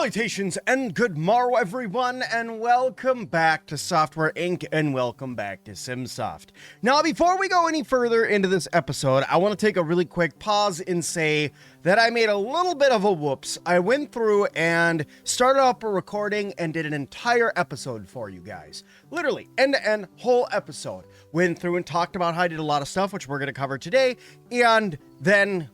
Salutations and good morrow, everyone, and welcome back to Software Inc. and welcome back to SimSoft. Now, before we go any further into this episode, I want to take a really quick pause and say that I made a little bit of a whoops. I went through and started up a recording and did an entire episode for you guys. Literally, end-to-end, whole episode. Went through and talked about how I did a lot of stuff, which we're going to cover today, and then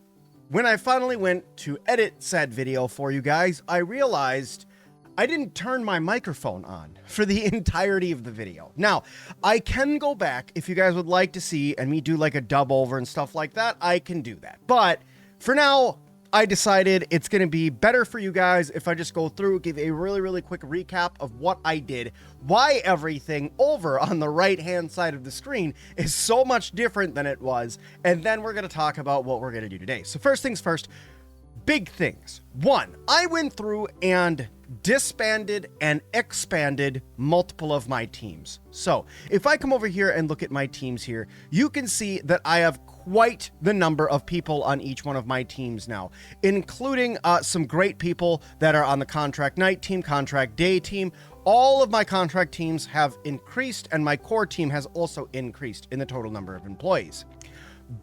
when I finally went to edit said video for you guys, I realized I didn't turn my microphone on for the entirety of the video. Now, I can go back if you guys would like to see and me do like a dub over and stuff like that, I can do that. But for now, I decided it's going to be better for you guys if I just go through, give a really quick recap of what I did, why everything over on the right-hand side of the screen is so much different than it was, and then we're going to talk about what we're going to do today. So first things first, big things. One, I went through and disbanded and expanded multiple of my teams. So if I come over here and look at my teams here, you can see that I have quite the number of people on each one of my teams now, including some great people that are on the contract night team, contract day team. All of my contract teams have increased, and my core team has also increased in the total number of employees.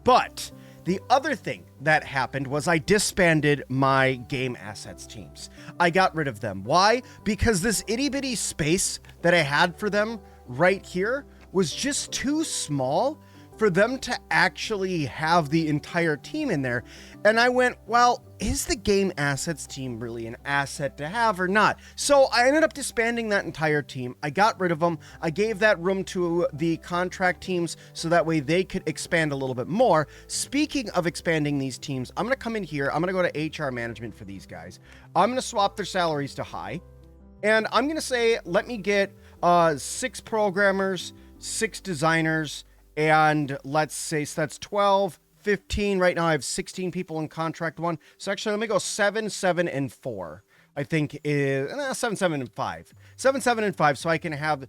But the other thing that happened was I disbanded my game assets teams. I got rid of them. Why? Because this itty bitty space that I had for them right here was just too small for them to actually have the entire team in there. And I went, well, is the game assets team really an asset to have or not? So I ended up disbanding that entire team. I got rid of them. I gave that room to the contract teams so that way they could expand a little bit more. Speaking of expanding these teams, I'm going to come in here. I'm going to go to HR management for these guys. I'm going to swap their salaries to high. And I'm going to say, let me get 6 programmers, 6 designers, and let's say, so that's 12, 15. Right now I have 16 people in contract 1. So actually, let me go 7, 7, and 4. I think is 7, 7, and 5. 7, 7, and 5. So I can have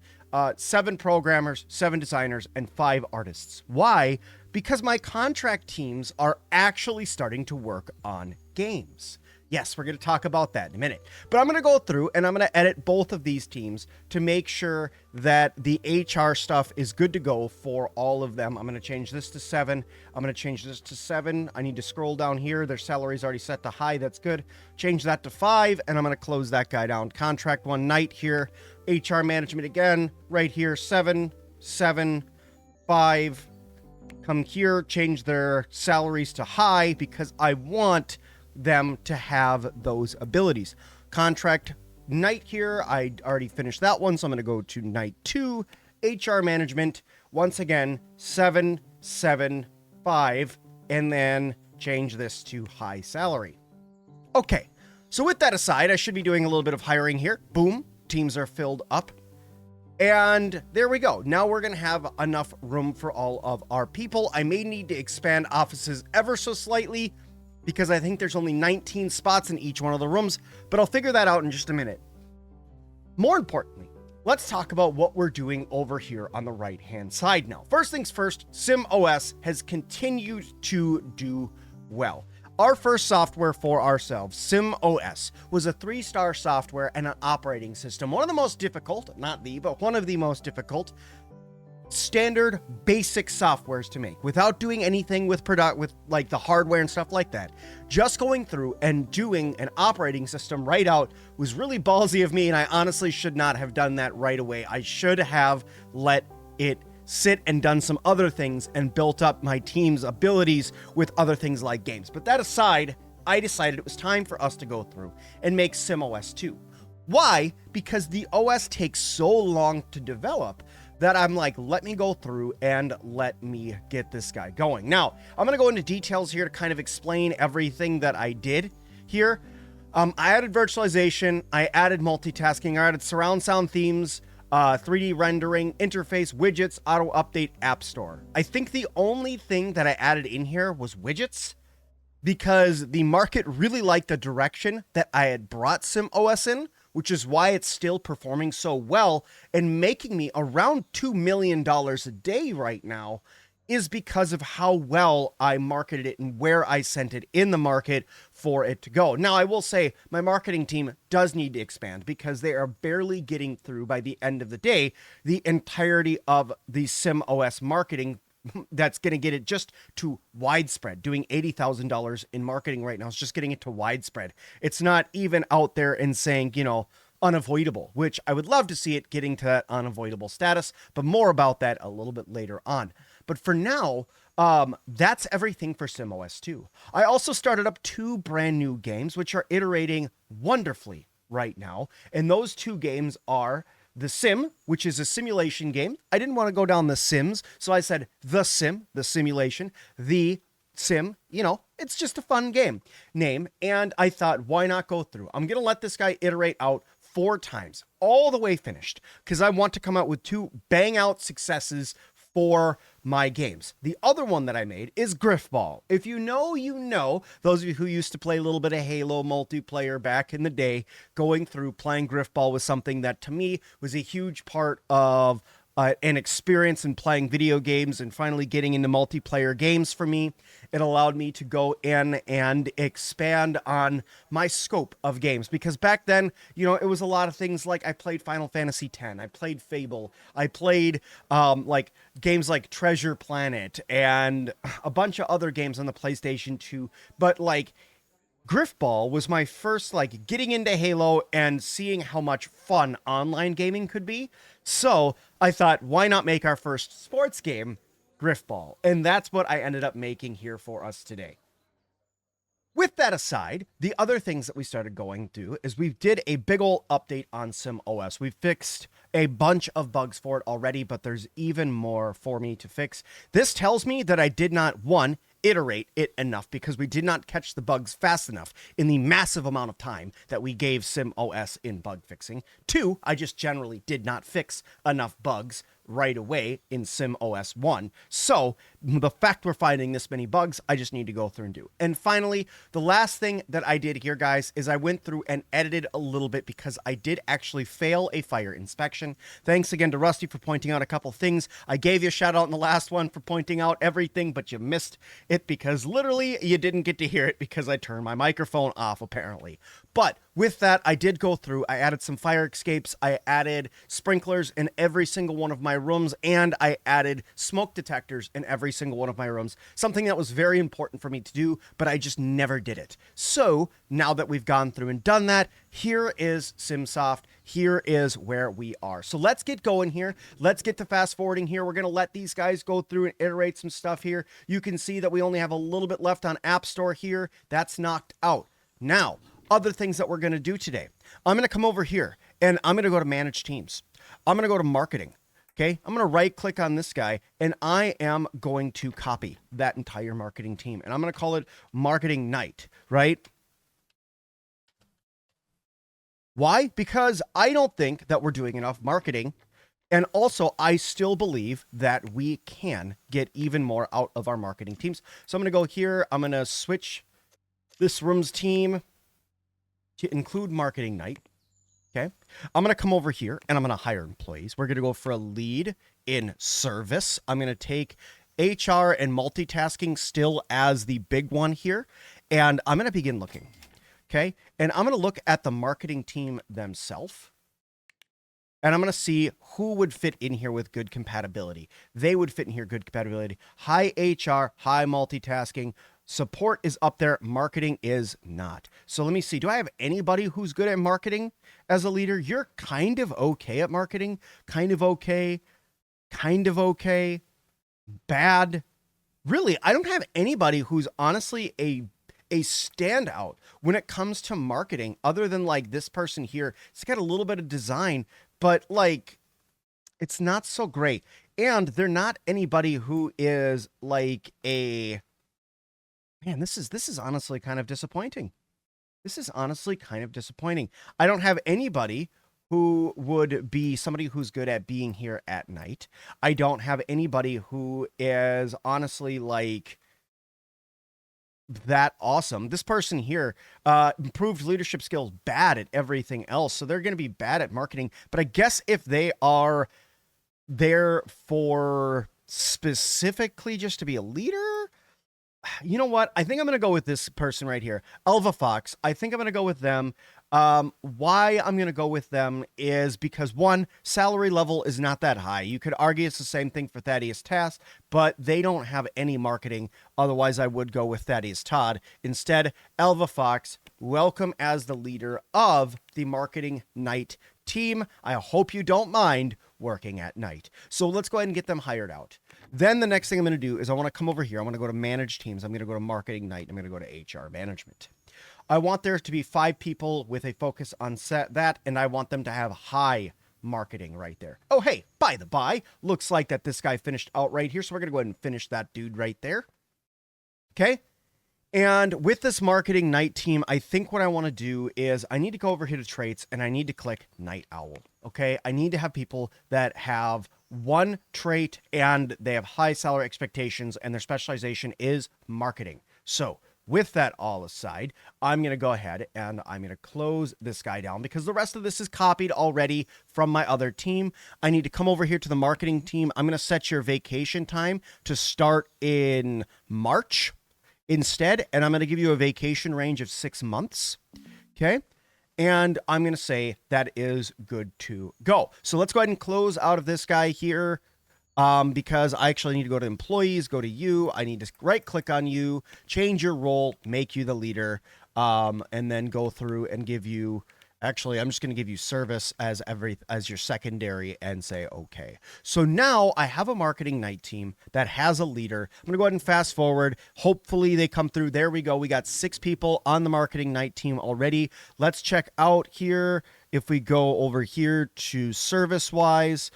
7 programmers, 7 designers, and 5 artists. Why? Because my contract teams are actually starting to work on games. Yes, we're going to talk about that in a minute. But I'm going to go through and I'm going to edit both of these teams to make sure that the HR stuff is good to go for all of them. I'm going to change this to 7. I'm going to change this to 7. I need to scroll down here. Their salary's already set to high. That's good. Change that to 5, and I'm going to close that guy down. Contract 1 night here. HR management again, right here. 7, 7, 5. Come here, change their salaries to high because I want them to have those abilities. Contract night here, I already finished that one, so I'm going to go to night 2. HR management, once again, 7, 7, 5, and then change this to high salary. Okay, so with that aside, I should be doing a little bit of hiring here. Boom, teams are filled up. And there we go. Now we're going to have enough room for all of our people. I may need to expand offices ever so slightly, because I think there's only 19 spots in each one of the rooms, but I'll figure that out in just a minute. More importantly, let's talk about what we're doing over here on the right-hand side now. First things first, SimOS has continued to do well. Our first software for ourselves, SimOS, was a 3-star software and an operating system. One of the most difficult, not the, but one of the most difficult standard basic softwares to make without doing anything with like the hardware and stuff like that. Just going through and doing an operating system right out was really ballsy of me, and I honestly should not have done that right away. I should have let it sit and done some other things and built up my team's abilities with other things like games. But that aside, I decided it was time for us to go through and make SimOS 2. Why? Because the OS takes so long to develop that I'm like, let me go through and let me get this guy going. Now, I'm going to go into details here to kind of explain everything that I did here. I added virtualization, I added multitasking, I added surround sound themes, 3D rendering, interface, widgets, auto update, app store. I think the only thing that I added in here was widgets, because the market really liked the direction that I had brought SimOS in, which is why it's still performing so well and making me around $2 million a day right now is because of how well I marketed it and where I sent it in the market for it to go. Now, I will say my marketing team does need to expand because they are barely getting through, by the end of the day, the entirety of the SimOS marketing that's going to get it just to widespread. Doing $80,000 in marketing right now is just getting it to widespread. It's not even out there and saying, you know, unavoidable, which I would love to see it getting to that unavoidable status, but more about that a little bit later on. But for now, that's everything for SimOS 2. I also started up 2 brand new games, which are iterating wonderfully right now. And those 2 games are The Sim, which is a simulation game. I didn't want to go down The Sims, so I said The Sim, the simulation, The Sim, you know, it's just a fun game name. And I thought, why not go through? I'm going to let this guy iterate out 4 times, all the way finished, because I want to come out with 2 bang out successes for my games. The other one that I made is Griffball. If you know, you know. Those of you who used to play a little bit of Halo multiplayer back in the day, going through playing Griffball was something that to me was a huge part of an experience in playing video games and finally getting into multiplayer games for me. It allowed me to go in and expand on my scope of games, because back then, you know, it was a lot of things like I played Final Fantasy X, I played Fable, I played like games like Treasure Planet and a bunch of other games on the PlayStation 2, but like Griffball was my first like getting into Halo and seeing how much fun online gaming could be. So I thought, why not make our first sports game Griffball? And that's what I ended up making here for us today. With that aside, the other things that we started going through is we did a big ol' update on SimOS. We fixed a bunch of bugs for it already, but there's even more for me to fix. This tells me that I did not, one, iterate it enough, because we did not catch the bugs fast enough in the massive amount of time that we gave SimOS in bug fixing. 2, I just generally did not fix enough bugs right away in SimOS 1. So the fact we're finding this many bugs, I just need to go through and do. And finally, the last thing that I did here, guys, is I went through and edited a little bit, because I did actually fail a fire inspection. Thanks again to Rusty for pointing out a couple things. I gave you a shout out in the last one for pointing out everything, but you missed it because literally you didn't get to hear it because I turned my microphone off, apparently. But with that, I did go through, I added some fire escapes, I added sprinklers in every single one of my rooms, and I added smoke detectors in every single one of my rooms. Something that was very important for me to do, but I just never did it. So now that we've gone through and done that, here is SimSoft. Here is where we are. So let's get going here. Let's get to fast forwarding here. We're going to let these guys go through and iterate some stuff here. You can see that we only have a little bit left on App Store here. That's knocked out. Now, other things that we're going to do today. I'm going to come over here and I'm going to go to Manage Teams. I'm going to go to Marketing. Okay. I'm going to right click on this guy and I am going to copy that entire marketing team, and I'm going to call it Marketing Night, right? Why? Because I don't think that we're doing enough marketing. And also, I still believe that we can get even more out of our marketing teams. So I'm going to go here. I'm going to switch this room's team to include Marketing Night. Okay. I'm going to come over here and I'm going to hire employees. We're going to go for a lead in service. I'm going to take HR and multitasking still as the big one here. And I'm going to begin looking. Okay. And I'm going to look at the marketing team themselves. And I'm going to see who would fit in here with good compatibility. They would fit in here, good compatibility. High HR, high multitasking. Support is up there. Marketing is not. So let me see. Do I have anybody who's good at marketing as a leader? You're kind of okay at marketing. Kind of okay. Kind of okay. Bad. Really, I don't have anybody who's honestly a standout when it comes to marketing, other than like this person here. It's got a little bit of design, but like it's not so great. And they're not anybody who is like a man. This is honestly kind of disappointing. This is honestly kind of disappointing. I don't have anybody who would be somebody who's good at being here at night. I don't have anybody who is honestly like that awesome. This person here, improved leadership skills, bad at everything else. So they're going to be bad at marketing. But I guess if they are there for specifically just to be a leader. You know what? I think I'm going to go with this person right here, Elva Fox. I think I'm going to go with them. Why I'm going to go with them is because, one, salary level is not that high. You could argue it's the same thing for Thaddeus Tass, but they don't have any marketing. Otherwise, I would go with Thaddeus Todd. Instead, Elva Fox, welcome as the leader of the Marketing Night team. I hope you don't mind working at night. So let's go ahead and get them hired out. Then the next thing I'm going to do is I want to come over here. I want to go to manage teams. I'm going to go to marketing night. I'm going to go to HR management. I want there to be 5 people with a focus on that, and I want them to have high marketing right there. Oh, hey, by the by, looks like that this guy finished out right here. So we're going to go ahead and finish that dude right there. Okay. And with this marketing night team, I think what I want to do is I need to go over here to traits and I need to click Night Owl. Okay. I need to have people that have one trait and they have high salary expectations and their specialization is marketing. So with that all aside, I'm going to go ahead and I'm going to close this guy down because the rest of this is copied already from my other team. I need to come over here to the marketing team. I'm going to set your vacation time to start in March instead, and I'm going to give you a vacation range of 6 months. Okay. And I'm going to say that is good to go. So let's go ahead and close out of this guy here because I actually need to go to employees, go to you. I need to right click on you, change your role, make you the leader, and then go through and give you, actually, I'm just going to give you service as your secondary and say, okay. So now I have a marketing night team that has a leader. I'm going to go ahead and fast forward. Hopefully they come through. There we go. We got 6 people on the marketing night team already. Let's check out here. If we go over here to service wise,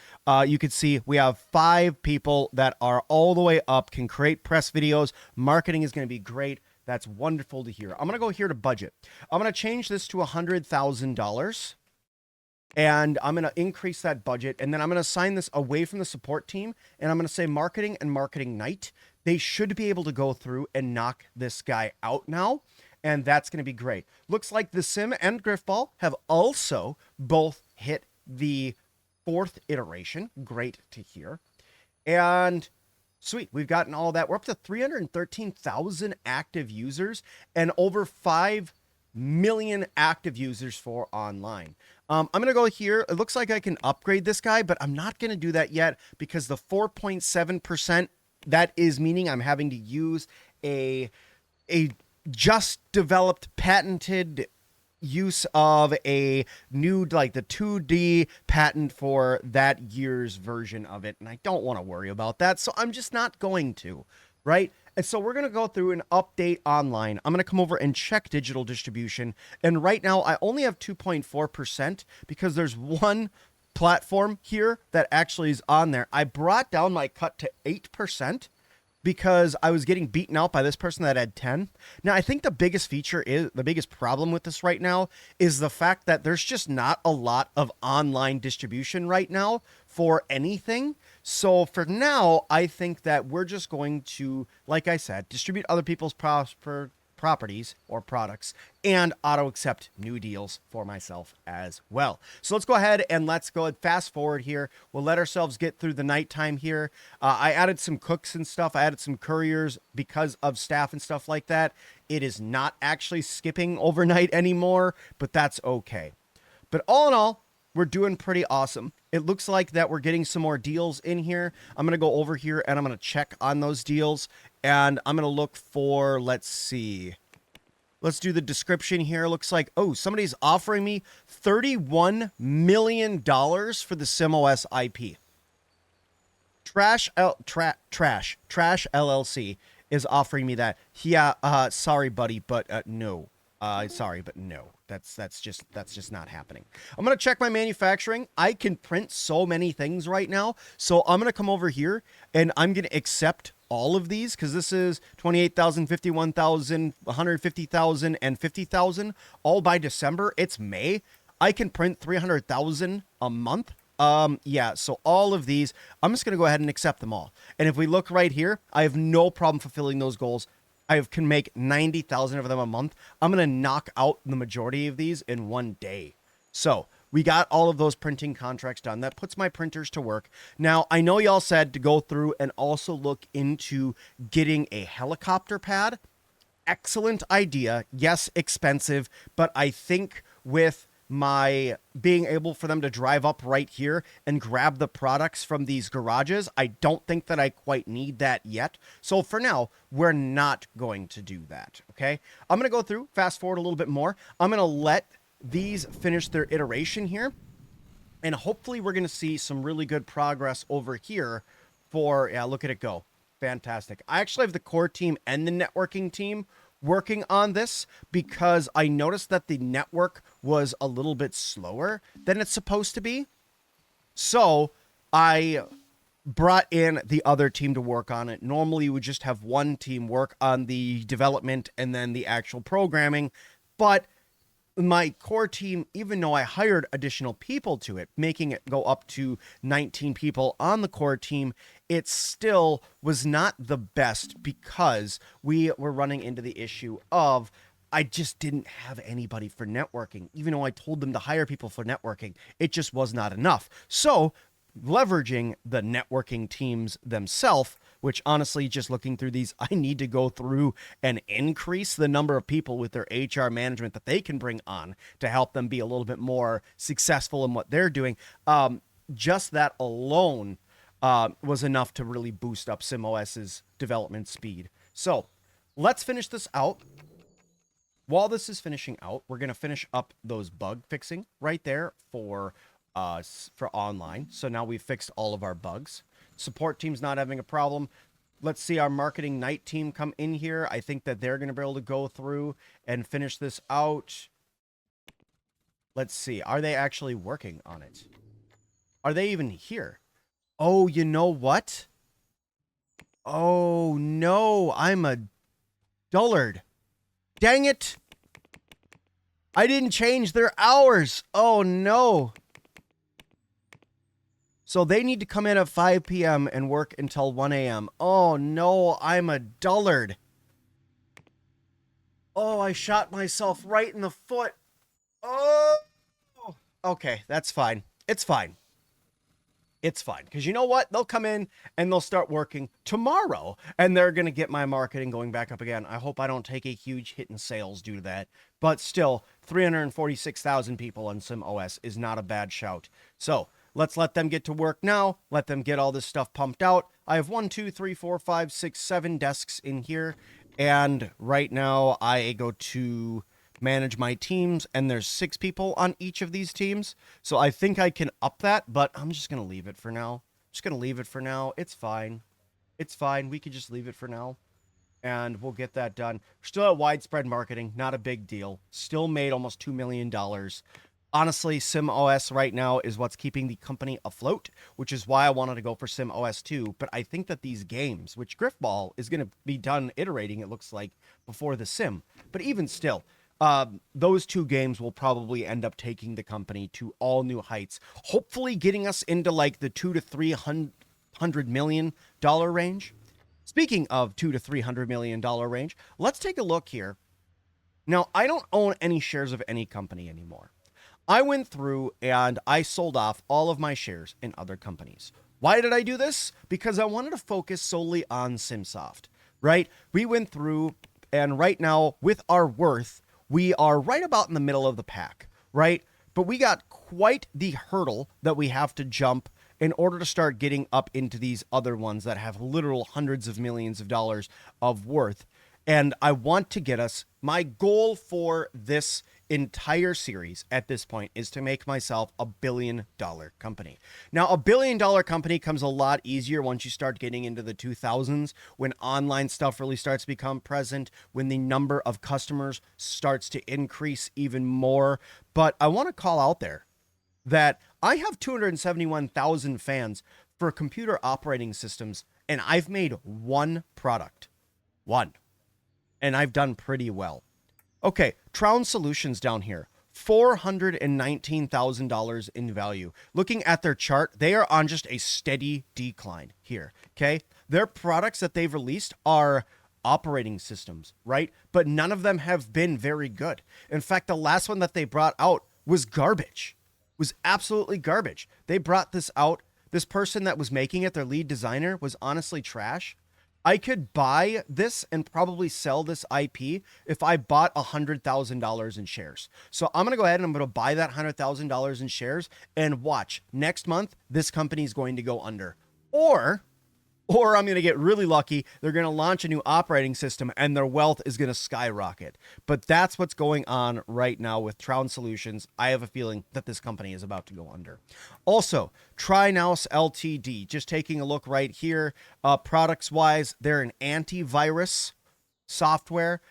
you can see we have 5 people that are all the way up, can create press videos. Marketing is going to be great. That's wonderful to hear. I'm going to go here to budget. I'm going to change this to $100,000 and I'm going to increase that budget. And then I'm going to assign this away from the support team. And I'm going to say marketing and marketing night. They should be able to go through and knock this guy out now. And that's going to be great. Looks like the Sim and Griffball have also both hit the 4th iteration. Great to hear. And sweet, we've gotten all that. We're up to 313,000 active users and over 5 million active users for online. I'm going to go here. It looks like I can upgrade this guy, but I'm not going to do that yet because the 4.7%, that is meaning I'm having to use a just developed patented use of a new, like the 2D patent for that year's version of it. And I don't want to worry about that. So I'm just not going to, right? And so we're going to go through and update online. I'm going to come over and check digital distribution. And right now I only have 2.4% because there's one platform here that actually is on there. I brought down my cut to 8%. Because I was getting beaten out by this person that had 10. Now, I think the biggest problem with this right now is the fact that there's just not a lot of online distribution right now for anything. So for now, I think that we're just going to, like I said, distribute other people's properties or products and auto accept new deals for myself as well. So let's go ahead and let's go fast forward here. We'll let ourselves get through the nighttime here. I added some cooks and stuff. I added some couriers because of staff and stuff like that. It is not actually skipping overnight anymore, but that's okay. But all in all, we're doing pretty awesome. It looks like that we're getting some more deals in here. I'm going to go over here and I'm going to check on those deals. And I'm going to look for, let's see. Let's do the description here. Looks like, oh, somebody's offering me $31 million for the SimOS IP. Trash LLC is offering me that. Yeah, sorry, buddy, but no. Sorry, but no. That's just not happening. I'm going to check my manufacturing. I can print so many things right now. So I'm going to come over here and I'm going to accept all of these because this is 28,000, 51,000, 150,000, and 50,000 all by December. It's May. I can print 300,000 a month. Yeah, so all of these, I'm just going to go ahead and accept them all. And if we look right here, I have no problem fulfilling those goals. I can make 90,000 of them a month. I'm going to knock out the majority of these in one day. So We got all of those printing contracts done. That puts my printers to work. Now, I know y'all said to go through and also look into getting a helicopter pad. Excellent idea. Yes, expensive, but I think with my being able for them to drive up right here and grab the products from these garages, I don't think that I quite need that yet. So for now, we're not going to do that, okay? I'm going to go through, fast forward a little bit more. I'm going to let these finish their iteration here, and hopefully we're going to see some really good progress over here for, yeah, look at it go. Fantastic. I actually have the core team and the networking team working on this because I noticed that the network was a little bit slower than it's supposed to be. So I brought in the other team to work on it. Normally you would just have one team work on the development and then the actual programming, but my core team, even though I hired additional people to it, making it go up to 19 people on the core team, it still was not the best because we were running into the issue of I just didn't have anybody for networking. Even though I told them to hire people for networking, it just was not enough. So leveraging the networking teams themselves, which honestly, just looking through these, I need to go through and increase the number of people with their HR management that they can bring on to help them be a little bit more successful in what they're doing. Just that alone was enough to really boost up SimOS's development speed. So let's finish this out. While this is finishing out, we're going to finish up those bug fixing right there for online. So now we've fixed all of our bugs. Support team's not having a problem. Let's see our marketing night team come in here. I think that they're going to be able to go through and finish this out. Let's see. Are they actually working on it? Are they even here? Oh, you know what? Oh, no. I'm a dullard. Dang it. I didn't change their hours. Oh, no. So they need to come in at 5 p.m. and work until 1 a.m. Oh, no, I'm a dullard. Oh, I shot myself right in the foot. Oh, okay, that's fine. It's fine. It's fine. Because you know what? They'll come in and they'll start working tomorrow. And they're going to get my marketing going back up again. I hope I don't take a huge hit in sales due to that. But still, 346,000 people on SimOS is not a bad shout. So let's let them get to work now. Let them get all this stuff pumped out. I have 1, 2, 3, 4, 5, 6, 7 desks in here. And right now I go to manage my teams, and there's 6 people on each of these teams. So I think I can up that, but I'm just going to leave it for now. Just going to leave it for now. It's fine. It's fine. We could just leave it for now, and we'll get that done. We're still at widespread marketing. Not a big deal. Still made almost $2 million. Honestly, SimOS right now is what's keeping the company afloat, which is why I wanted to go for SimOS 2. But I think that these games, which Griffball is going to be done iterating, it looks like, before the Sim. But even still, those 2 games will probably end up taking the company to all new heights, hopefully getting us into like the $200 to $300 million range. Speaking of $200 to $300 million range, let's take a look here. Now, I don't own any shares of any company anymore. I went through and I sold off all of my shares in other companies. Why did I do this? Because I wanted to focus solely on SimSoft, right? We went through, and right now with our worth, we are right about in the middle of the pack, right? But we got quite the hurdle that we have to jump in order to start getting up into these other ones that have literal hundreds of millions of dollars of worth. And I want to get us, my goal for this entire series at this point is to make myself a $1 billion company. Now, a $1 billion company comes a lot easier once you start getting into the 2000s, when online stuff really starts to become present, when the number of customers starts to increase even more. But I want to call out there that I have 271,000 fans for computer operating systems, and I've made one product. One. And I've done pretty well. Okay, Troun Solutions down here, $419,000 in value. Looking at their chart, they are on just a steady decline here, okay? Their products that they've released are operating systems, right? But none of them have been very good. In fact, the last one that they brought out was garbage. was absolutely garbage. They brought this out. This person that was making it, their lead designer, was honestly trash. I could buy this and probably sell this IP if I bought $100,000 in shares. So I'm going to go ahead and I'm going to buy that $100,000 in shares and watch. Next month, this company is going to go under. Or I'm going to get really lucky. They're going to launch a new operating system and their wealth is going to skyrocket. But that's what's going on right now with Troun Solutions. I have a feeling that this company is about to go under. Also, Trinouse Ltd. Just taking a look right here. Products-wise, they're an antivirus software.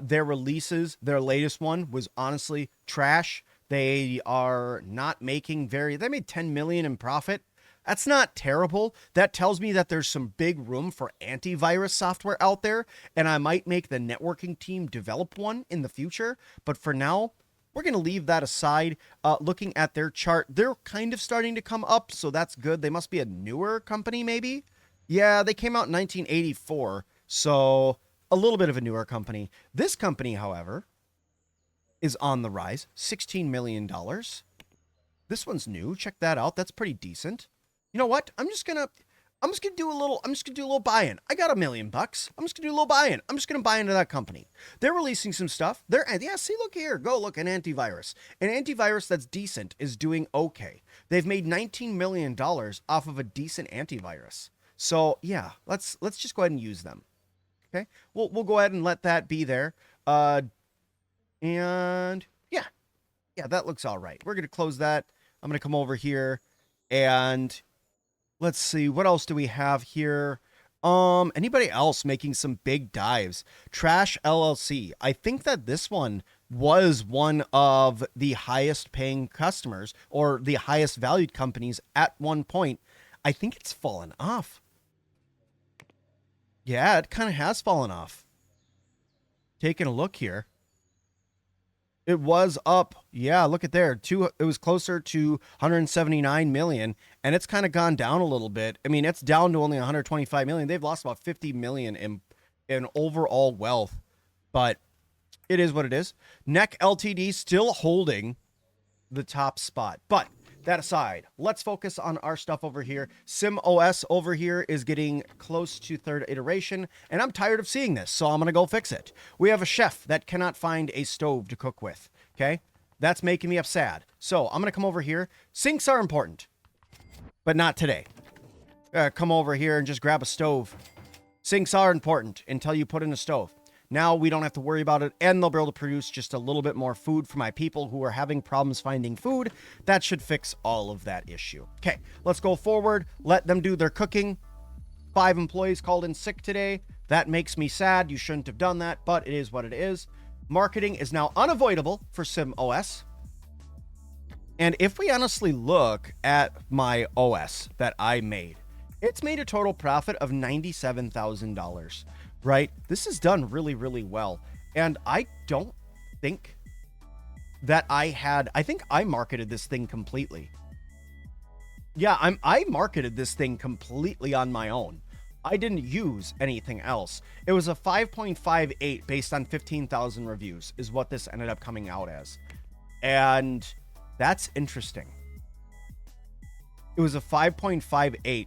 Their releases, their latest one was honestly trash. They are not making they made $10 million in profit. That's not terrible. That tells me that there's some big room for antivirus software out there, and I might make the networking team develop one in the future. But for now, we're going to leave that aside. Looking at their chart, they're kind of starting to come up, so that's good. They must be a newer company, maybe? Yeah, they came out in 1984, so a little bit of a newer company. This company, however, is on the rise. $16 million. This one's new. Check that out. That's pretty decent. You know what? I'm just gonna do a little buy-in. I got $1 million. I'm just gonna do a little buy-in. I'm just gonna buy into that company. They're releasing some stuff. See, look here. Go look, an antivirus. An antivirus that's decent is doing okay. They've made $19 million off of a decent antivirus. So yeah, let's just go ahead and use them. Okay, we'll go ahead and let that be there. And yeah, that looks all right. We're gonna close that. I'm gonna come over here and let's see, what else do we have here? Anybody else making some big dives? Trash LLC. I think that this one was one of the highest paying customers or the highest valued companies at one point. I think it's fallen off. Yeah, it kind of has fallen off. Taking a look here. It was up. Yeah, look at there. It was closer to 179 million, and it's kind of gone down a little bit. I mean, it's down to only 125 million. They've lost about 50 million in overall wealth, but it is what it is. NEC Ltd. Still holding the top spot. But that aside, let's focus on our stuff over here. SimOS over here is getting close to third iteration, and I'm tired of seeing this, so I'm going to go fix it. We have a chef that cannot find a stove to cook with, okay? That's making me sad. So I'm going to come over here. Sinks are important, but not today. Come over here and just grab a stove. Sinks are important until you put in a stove. Now we don't have to worry about it, and they'll be able to produce just a little bit more food for my people who are having problems finding food. That should fix all of that issue. Okay, let's go forward. Let them do their cooking. 5 employees called in sick today. That makes me sad. You shouldn't have done that, but it is what it is. Marketing is now unavoidable for SimOS. And if we honestly look at my OS that I made, it's made a total profit of $97,000. Right? This is done really, really well. And I don't think that I think I marketed this thing completely. Yeah, I marketed this thing completely on my own. I didn't use anything else. It was a 5.58 based on 15,000 reviews is what this ended up coming out as. And that's interesting. It was a 5.58.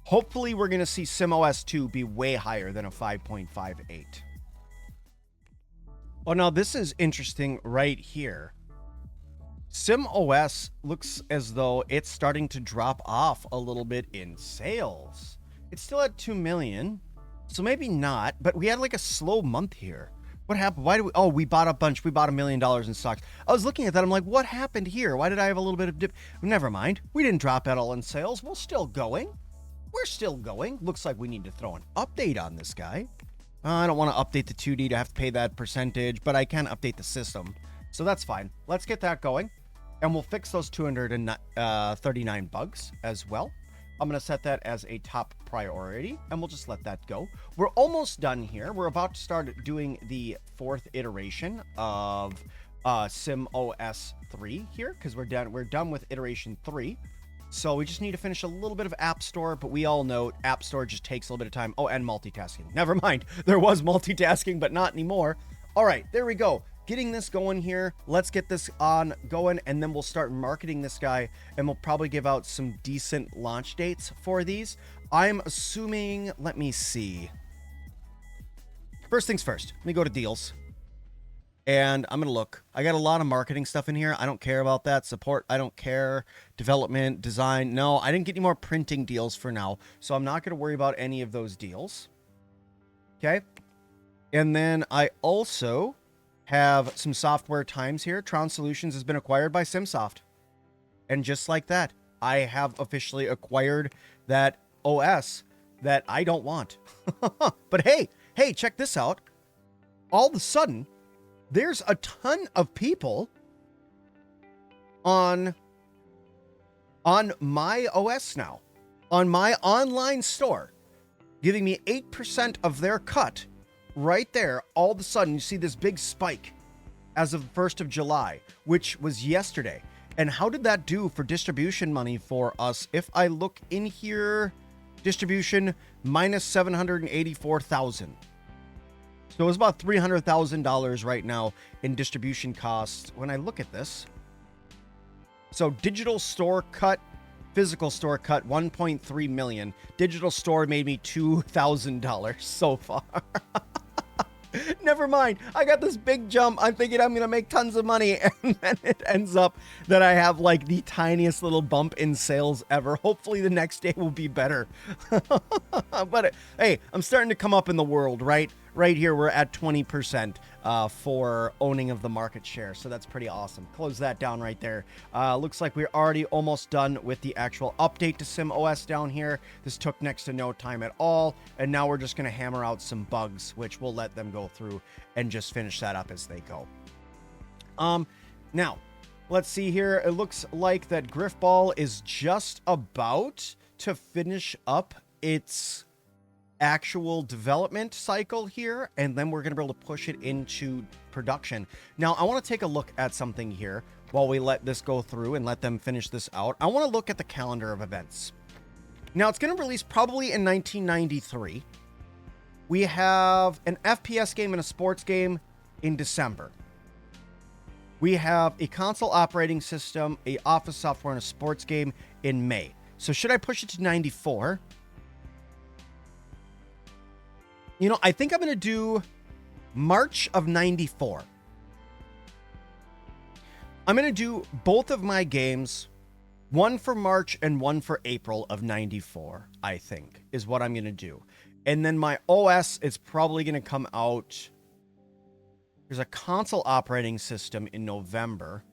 Hopefully, we're going to see SimOS 2 be way higher than a 5.58. Oh, now this is interesting right here. SimOS looks as though it's starting to drop off a little bit in sales. It's still at 2 million, so maybe not, but we had like a slow month here. What happened? Why do we bought a bunch. We bought $1 million in stocks. I was looking at that. I'm like, what happened here? Why did I have a little bit of dip? Never mind. We didn't drop at all in sales. We're still going. We're still going. Looks like we need to throw an update on this guy. I don't want to update the 2D to have to pay that percentage, but I can update the system. So that's fine. Let's get that going. And we'll fix those 239 bugs as well. I'm going to set that as a top priority, and we'll just let that go. We're almost done here. We're about to start doing the 4th iteration of SimOS 3 here, because we're done with iteration 3. So we just need to finish a little bit of App Store, but we all know App Store just takes a little bit of time. Oh, and multitasking. Never mind. There was multitasking, but not anymore. All right, there we go. getting this going here. Let's get this on going, and then we'll start marketing this guy, and we'll probably give out some decent launch dates for these. I'm assuming, let me see. First things first, let me go to deals. And I'm going to look. I got a lot of marketing stuff in here. I don't care about that. Support, I don't care. Development, design. No, I didn't get any more printing deals for now. So I'm not going to worry about any of those deals. Okay. And then I also have some software times here. Tron Solutions has been acquired by SimSoft. And just like that, I have officially acquired that OS that I don't want. But hey, check this out. All of a sudden, there's a ton of people on my OS now, on my online store, giving me 8% of their cut right there. All of a sudden, you see this big spike as of the 1st of July, which was yesterday. And how did that do for distribution money for us? If I look in here, distribution minus 784,000. So it's about $300,000 right now in distribution costs when I look at this. So digital store cut, physical store cut, 1.3 million. Digital store made me $2,000 so far. Never mind. I got this big jump. I'm thinking I'm going to make tons of money. And then it ends up that I have like the tiniest little bump in sales ever. Hopefully the next day will be better. But hey, I'm starting to come up in the world, right? Right here, we're at 20% for owning of the market share. So that's pretty awesome. Close that down right there. Looks like we're already almost done with the actual update to SimOS down here. This took next to no time at all. And now we're just going to hammer out some bugs, which we'll let them go through and just finish that up as they go. Now, let's see here. It looks like that Griffball is just about to finish up its actual development cycle here, and then we're going to be able to push it into production. Now, I want to take a look at something here while we let this go through and let them finish this out. I want to look at the calendar of events. Now, it's going to release probably in 1993. We have an FPS game and a sports game in December. We have a console operating system, a office software, and a sports game in May. So should I push it to 94? You know, I think I'm going to do March of 94. I'm going to do both of my games, one for March and one for April of 94, I think, is what I'm going to do. And then my OS is probably going to come out. There's a console operating system in November.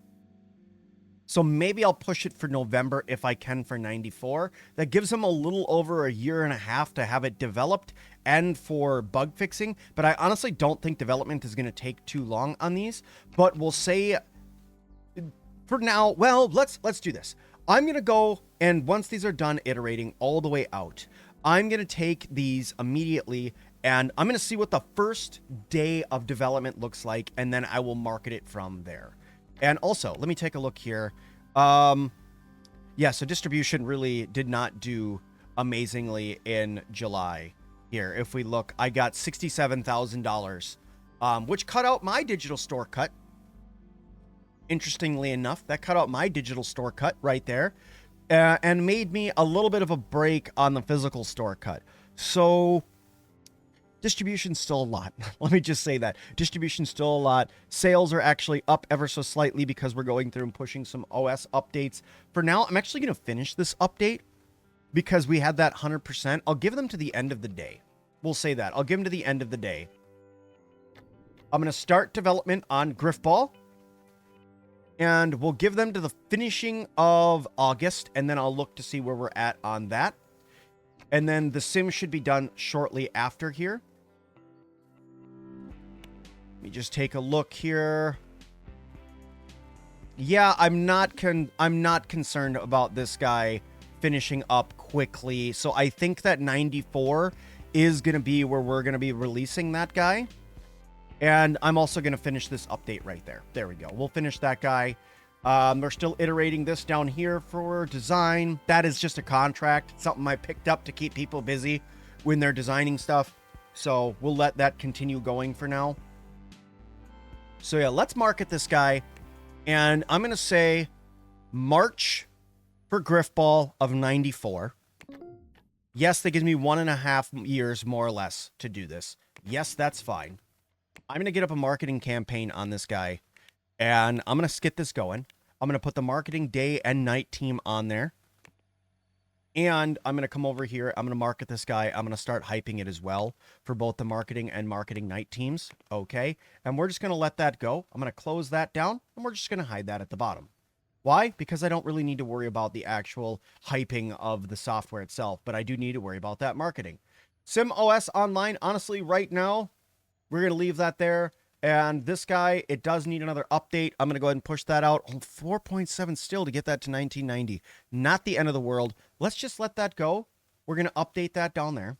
So maybe I'll push it for November if I can for 94. That gives them a little over a year and a half to have it developed and for bug fixing. But I honestly don't think development is going to take too long on these. But we'll say for now, well, let's do this. I'm going to go, and once these are done iterating all the way out, I'm going to take these immediately and I'm going to see what the first day of development looks like, and then I will market it from there. And also, let me take a look here. Yeah, so distribution really did not do amazingly in July here. If we look, I got $67,000, which cut out my digital store cut. Interestingly enough, that cut out my digital store cut right there, and made me a little bit of a break on the physical store cut. So distribution's still a lot. Let me just say that. Distribution's still a lot. Sales are actually up ever so slightly because we're going through and pushing some OS updates. For now, I'm actually going to finish this update because we had that 100%. I'll give them to the end of the day. We'll say that. I'll give them to the end of the day. I'm going to start development on Griffball, and we'll give them to the finishing of August, and then I'll look to see where we're at on that. And then the sim should be done shortly after here. Let me just take a look here. Yeah, I'm not concerned about this guy finishing up quickly. So I think that 94 is going to be where we're going to be releasing that guy. And I'm also going to finish this update right there. There we go. We'll finish that guy. We're still iterating this down here for design. That is just a contract. It's something I picked up to keep people busy when they're designing stuff. So we'll let that continue going for now. So yeah, let's market this guy. And I'm going to say March for Griffball of 94. Yes, that gives me 1.5 years, more or less, to do this. Yes, that's fine. I'm going to get up a marketing campaign on this guy. And I'm going to get this going. I'm going to put the marketing day and night team on there. And I'm going to come over here. I'm going to market this guy. I'm going to start hyping it as well for both the marketing and marketing night teams. Okay. And we're just going to let that go. I'm going to close that down. And we're just going to hide that at the bottom. Why? Because I don't really need to worry about the actual hyping of the software itself. But I do need to worry about that marketing. SimOS Online, honestly, right now, we're going to leave that there. And this guy, it does need another update. I'm going to go ahead and push that out. 4.7 still to get that to 1990. Not the end of the world. Let's just let that go. We're going to update that down there.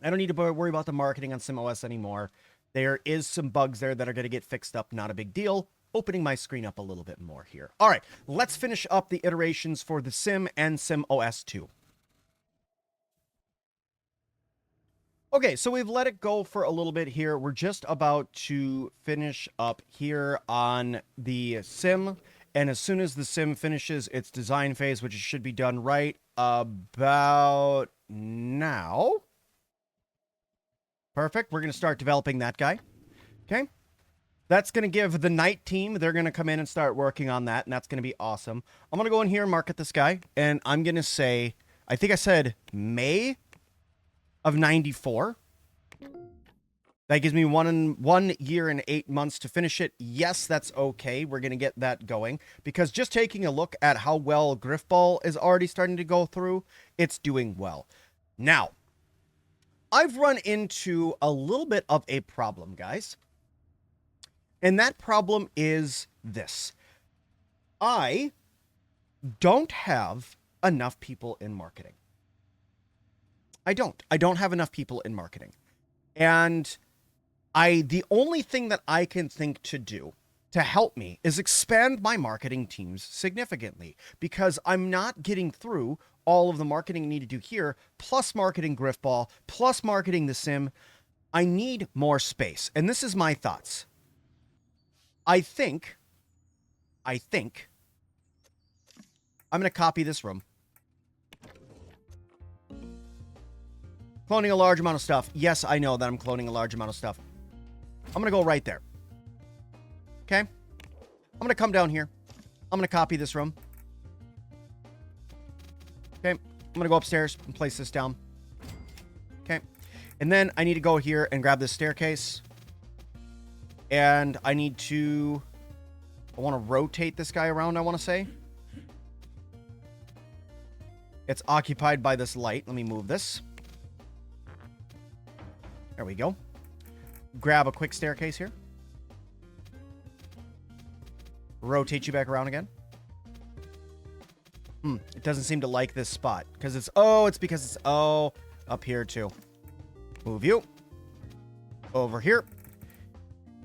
I don't need to worry about the marketing on SimOS anymore. There is some bugs there that are going to get fixed up. Not a big deal. Opening my screen up a little bit more here. All right, let's finish up the iterations for the Sim and SimOS 2. Okay, so we've let it go for a little bit here. We're just about to finish up here on the Sim. And as soon as the Sim finishes its design phase, which it should be done right about now. Perfect. We're going to start developing that guy. Okay. That's going to give the night team, they're going to come in and start working on that. And that's going to be awesome. I'm going to go in here and market this guy. And I'm going to say, I think I said May of 94. That gives me 1 year and 8 months to finish it. Yes, that's okay. We're going to get that going because just taking a look at how well Griffball is already starting to go through, it's doing well. Now, I've run into a little bit of a problem, guys. And that problem is this. I don't have enough people in marketing. I don't have enough people in marketing. And the only thing that I can think to do to help me is expand my marketing teams significantly because I'm not getting through all of the marketing I need to do here, plus marketing Griffball, plus marketing the Sim. I need more space. And this is my thoughts. I think I'm going to copy this room. Cloning a large amount of stuff. Yes, I know that I'm cloning a large amount of stuff. I'm going to go right there. Okay? I'm going to come down here. I'm going to copy this room. Okay? I'm going to go upstairs and place this down. Okay? And then I need to go here and grab this staircase. And I need to... I want to rotate this guy around, I want to say. It's occupied by this light. Let me move this. There we go. Grab a quick staircase here. Rotate you back around again. It doesn't seem to like this spot. Because it's... Oh, it's because it's... Oh, up here too. Move you. Over here.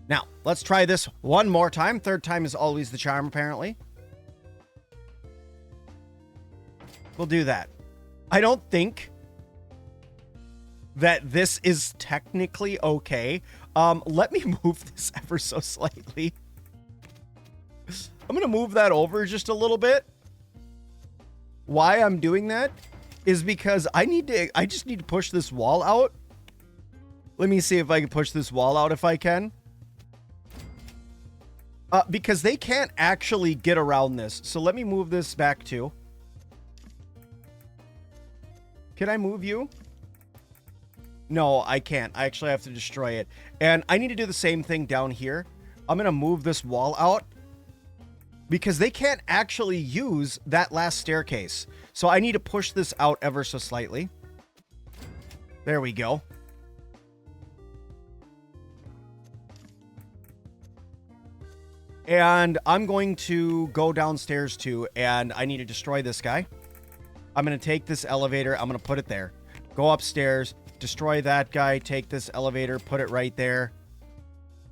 Now, let's try this one more time. Third time is always the charm, apparently. We'll do that. I don't think that this is technically okay. Let me move this ever so slightly. I'm going to move that over just a little bit. Why I'm doing that is because I just need to push this wall out. Let me see if I can push this wall out if I can. Because they can't actually get around this. So let me move this back too. Can I move you? No, I can't. I actually have to destroy it. And I need to do the same thing down here. I'm going to move this wall out because they can't actually use that last staircase. So I need to push this out ever so slightly. There we go. And I'm going to go downstairs too, and I need to destroy this guy. I'm going to take this elevator. I'm going to put it there. Go upstairs, destroy that guy, take this elevator, put it right there.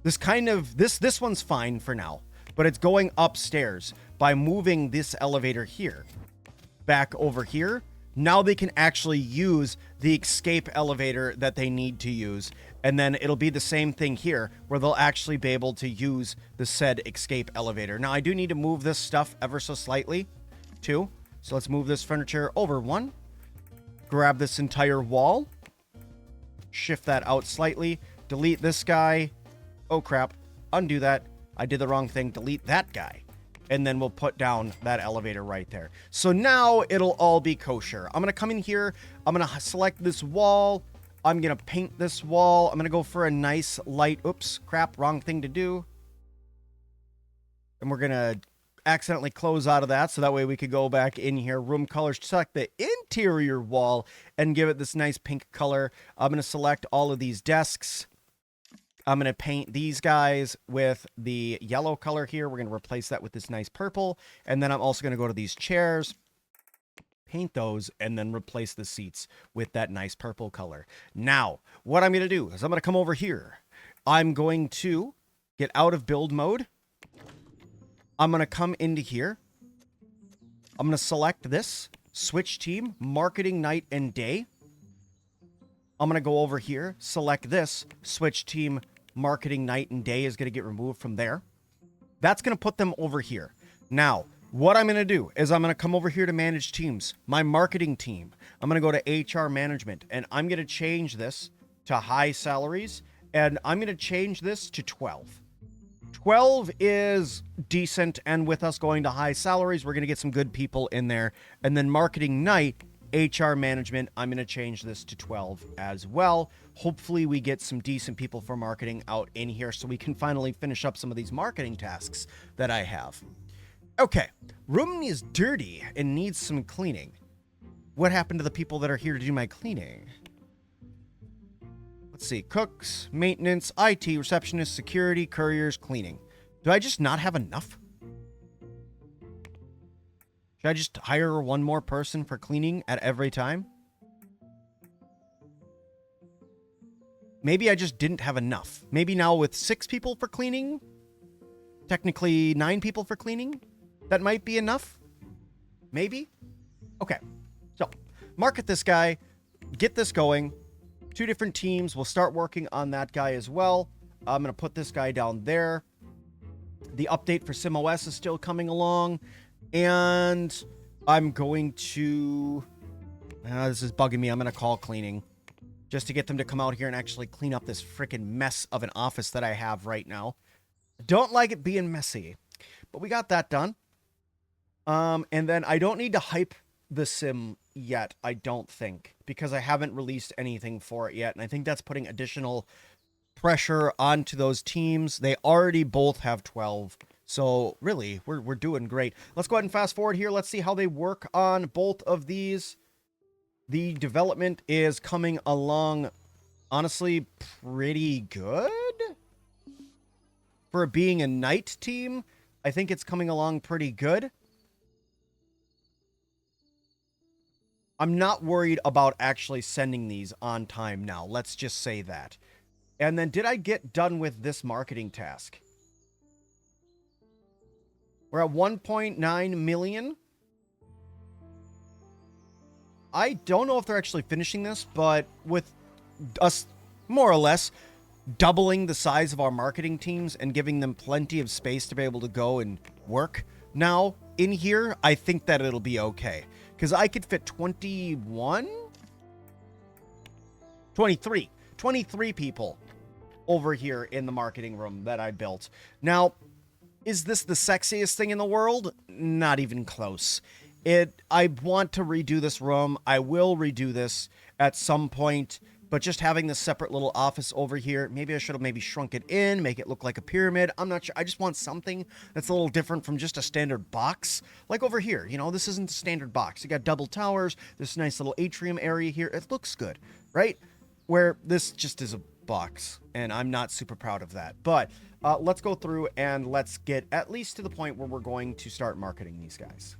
This one's fine for now, but it's going upstairs by moving this elevator here back over here Now they can actually use the escape elevator that they need to use. And then it'll be the same thing here, where they'll actually be able to use the said escape elevator. Now, I do need to move this stuff ever so slightly, too. So let's move this furniture over one. Grab this entire wall. Shift that out slightly. Delete this guy. Oh, crap. Undo that. I did the wrong thing. Delete that guy. And then we'll put down that elevator right there. So now it'll all be kosher. I'm going to come in here. I'm going to select this wall. I'm going to paint this wall. I'm going to go for a nice light. Oops, crap, wrong thing to do. And we're going to accidentally close out of that. So that way we could go back in here. Room colors, select the interior wall and give it this nice pink color. I'm going to select all of these desks. I'm going to paint these guys with the yellow color here. We're going to replace that with this nice purple. And then I'm also going to go to these chairs, paint those, and then replace the seats with that nice purple color. Now, what I'm going to do is I'm going to come over here. I'm going to get out of build mode. I'm going to come into here. I'm going to select this, switch team, marketing night and day. I'm going to go over here, select this, switch team, marketing night and day is going to get removed from there. That's going to put them over here. Now, what I'm going to do is I'm going to come over here to manage teams, my marketing team. I'm going to go to HR management, and I'm going to change this to high salaries, and I'm going to change this to 12. 12 is decent, and with us going to high salaries, we're going to get some good people in there. And then marketing night, HR management, I'm going to change this to 12 as well. Hopefully we get some decent people for marketing out in here so we can finally finish up some of these marketing tasks that I have. Okay, room is dirty and needs some cleaning. What happened to the people that are here to do my cleaning? Let's see, cooks, maintenance, IT, receptionist, security, couriers, cleaning. Do I just not have enough? Should I just hire one more person for cleaning at every time? Maybe I just didn't have enough. Maybe now with 6 people for cleaning, technically 9 people for cleaning, that might be enough. Maybe. Okay. So market this guy, get this going. 2 different teams. We'll start working on that guy as well. I'm going to put this guy down there. The update for SimOS is still coming along. And I'm going to... this is bugging me. I'm going to call cleaning. Just to get them to come out here and actually clean up this freaking mess of an office that I have right now. Don't like it being messy. But we got that done. And then I don't need to hype the sim yet, I don't think. Because I haven't released anything for it yet. And I think that's putting additional pressure onto those teams. They already both have 12. So really, we're doing great. Let's go ahead and fast forward here. Let's see how they work on both of these. The development is coming along, honestly, pretty good. For being a night team, I think it's coming along pretty good. I'm not worried about actually sending these on time now. Let's just say that. And then did I get done with this marketing task? We're at 1.9 million. I don't know if they're actually finishing this, but with us more or less doubling the size of our marketing teams and giving them plenty of space to be able to go and work now in here, I think that it'll be okay. Because I could fit 23 people over here in the marketing room that I built. Now, is this the sexiest thing in the world? Not even close. I want to redo this room. I will redo this at some point, but just having this separate little office over here, maybe I should have maybe shrunk it in, make it look like a pyramid. I'm not sure. I just want something that's a little different from just a standard box. Like over here, you know, this isn't a standard box. You got double towers, this nice little atrium area here. It looks good, right? Where this just is a box, and I'm not super proud of that. But let's go through and let's get at least to the point where we're going to start marketing these guys.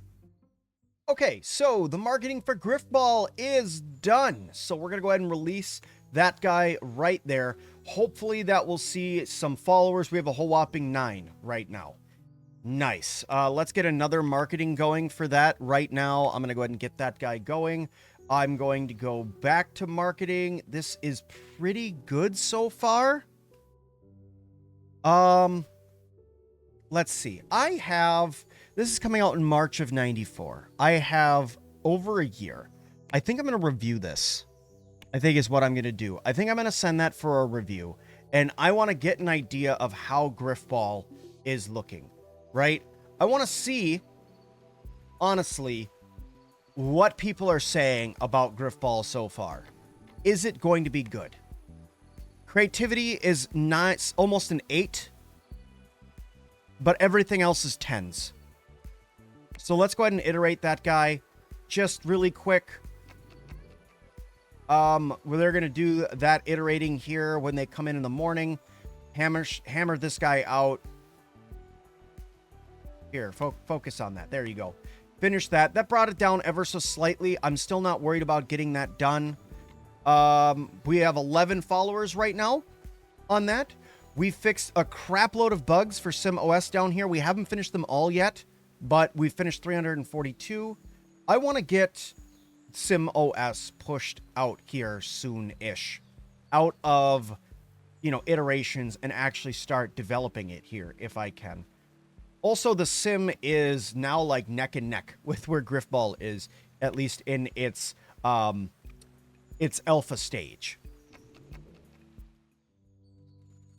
Okay, so the marketing for Griffball is done. So we're going to go ahead and release that guy right there. Hopefully that will see some followers. We have a whole whopping 9 right now. Nice. Let's get another marketing going for that right now. I'm going to go ahead and get that guy going. I'm going to go back to marketing. This is pretty good so far. Let's see. This is coming out in March of 94. I have over a year. I think I'm going to review this. I think is what I'm going to do. I think I'm going to send that for a review. And I want to get an idea of how Griffball is looking, right? I want to see, honestly, what people are saying about Griffball so far. Is it going to be good? Creativity is nice, almost an 8. But everything else is 10s. So let's go ahead and iterate that guy just really quick. They're going to do that iterating here when they come in the morning. Hammer this guy out. Here, focus on that. There you go. Finish that. That brought it down ever so slightly. I'm still not worried about getting that done. We have 11 followers right now on that. We fixed a crap load of bugs for SimOS down here. We haven't finished them all yet, but we finished 342. I want to get SimOS pushed out here soon-ish, out of, iterations, and actually start developing it here if I can. Also, the sim is now like neck and neck with where Griffball is, at least in its alpha stage.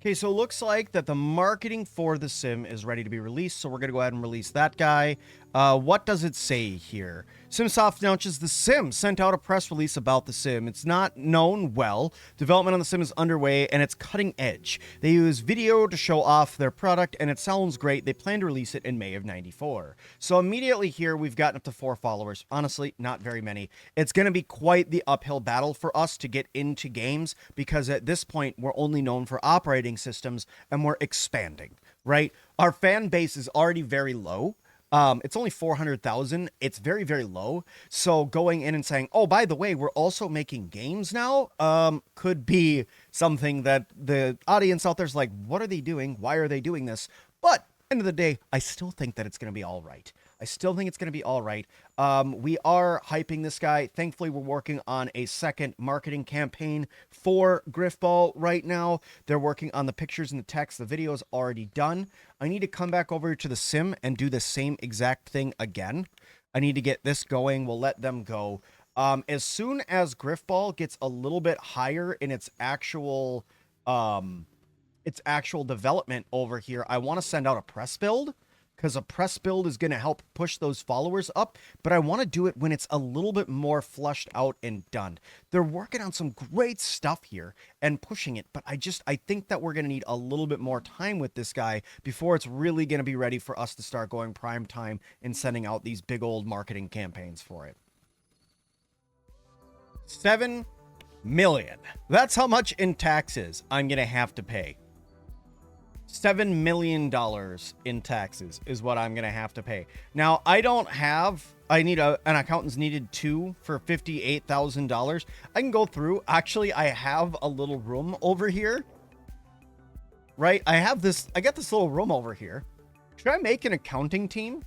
Okay, so it looks like that the marketing for the sim is ready to be released, so we're going to go ahead and release that guy. What does it say here? SimSoft announces the sim sent out a press release about the sim. It's not known well. Development on the sim is underway, and it's cutting edge. They use video to show off their product, and it sounds great. They plan to release it in May of 94. So immediately here, we've gotten up to 4 followers. Honestly, not very many. It's going to be quite the uphill battle for us to get into games, because at this point, we're only known for operating systems, and we're expanding, right? Our fan base is already very low. It's only 400,000. It's very, very low. So going in and saying, oh, by the way, we're also making games now, could be something that the audience out there's like, what are they doing? Why are they doing this? But end of the day, I still think that it's going to be all right. I still think it's going to be all right. We are hyping this guy. Thankfully, we're working on a second marketing campaign for Griffball right now. They're working on the pictures and the text. The video is already done. I need to come back over to the sim and do the same exact thing again. I need to get this going. We'll let them go. As soon as Griffball gets a little bit higher in its actual development over here, I want to send out a press build, because a press build is going to help push those followers up, but I want to do it when it's a little bit more flushed out and done. They're working on some great stuff here and pushing it, but I think that we're going to need a little bit more time with this guy before it's really going to be ready for us to start going prime time and sending out these big old marketing campaigns for it. 7 million. That's how much in taxes I'm going to have to pay. $7 million in taxes is what I'm going to have to pay. Now, I need an accountant's needed 2 for $58,000. I can go through. Actually, I have a little room over here. Right? I got this little room over here. Should I make an accounting team?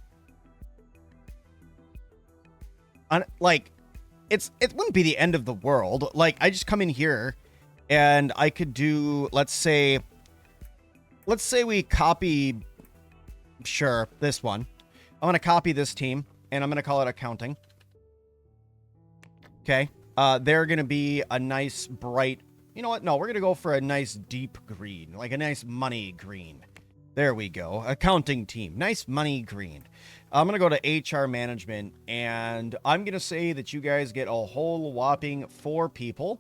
It wouldn't be the end of the world. Like, I just come in here and I could do, let's say we copy, sure, this one. I'm going to copy this team, and I'm going to call it accounting. Okay. They're going to be a nice, bright, you know what? No, we're going to go for a nice deep green, like a nice money green. There we go. Accounting team. Nice money green. I'm going to go to HR management, and I'm going to say that you guys get a whole whopping 4 people.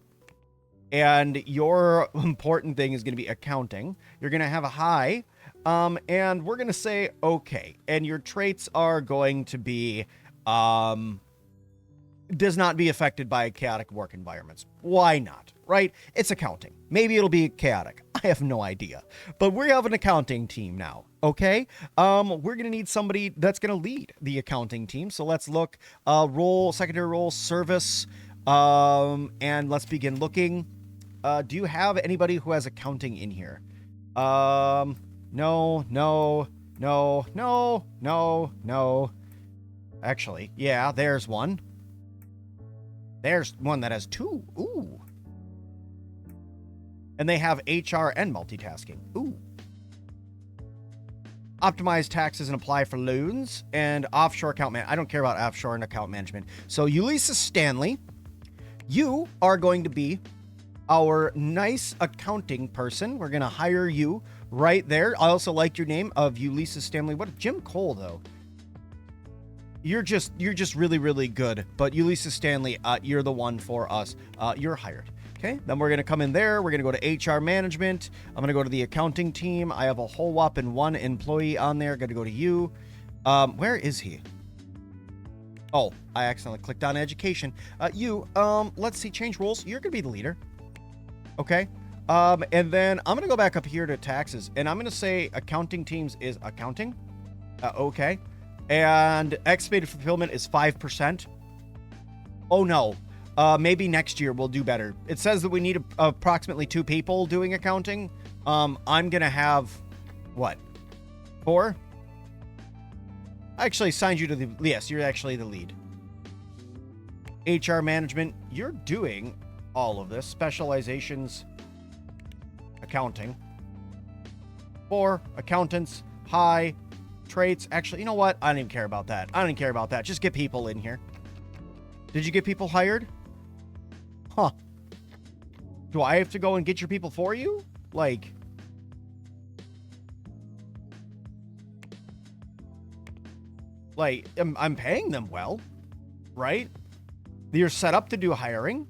And your important thing is going to be accounting. You're going to have a high, and we're going to say, okay. And your traits are going to be, does not be affected by chaotic work environments. Why not, right? It's accounting. Maybe it'll be chaotic. I have no idea. But we have an accounting team now, okay? We're going to need somebody that's going to lead the accounting team. So let's look, secondary role, service, and let's begin looking. Do you have anybody who has accounting in here? No. No, no, no, no. Actually, yeah, there's one. There's one that has 2. Ooh. And they have HR and multitasking. Ooh. Optimize taxes and apply for loans. And offshore account man. I don't care about offshore and account management. So Ulysses Stanley, you are going to be our nice accounting person. We're going to hire you right there. I also like your name of Ulysses Stanley. What? Jim Cole, though. You're just really, really good. But Ulysses Stanley, you're the one for us. You're hired. Okay, then we're going to come in there. We're going to go to HR management. I'm going to go to the accounting team. I have a whole whopping 1 employee on there. Got to go to you. Where is he? Oh, I accidentally clicked on education. Let's see, change roles. You're going to be the leader. Okay. And then I'm going to go back up here to taxes. And I'm going to say accounting teams is accounting. Okay. And estimated fulfillment is 5%. Oh, no. Maybe next year we'll do better. It says that we need approximately 2 people doing accounting. I'm going to have, what, 4? I actually assigned you to the, yes, you're actually the lead. HR management, you're doing all of this. Specializations, accounting. 4, accountants, high, traits. Actually, you know what? I don't even care about that. I don't even care about that. Just get people in here. Did you get people hired? Huh. Do I have to go and get your people for you? Like, I'm paying them well, right? You're set up to do hiring.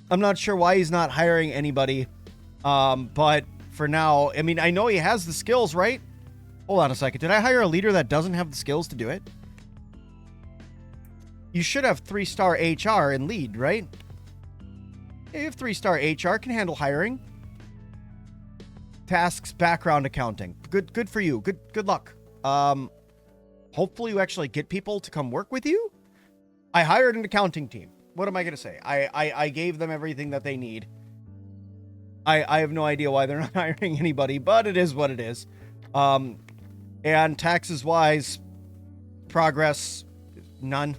I'm not sure why he's not hiring anybody. But for now, I mean, I know he has the skills, right? Hold on a second. Did I hire a leader that doesn't have the skills to do it? You should have 3-star HR and lead, right? Yeah, you have 3-star HR, can handle hiring. Tasks, background accounting. Good for you. Good luck. Hopefully you actually get people to come work with you. I hired an accounting team. What am I going to say? I gave them everything that they need. I have no idea why they're not hiring anybody, but it is what it is. And taxes wise, progress, none.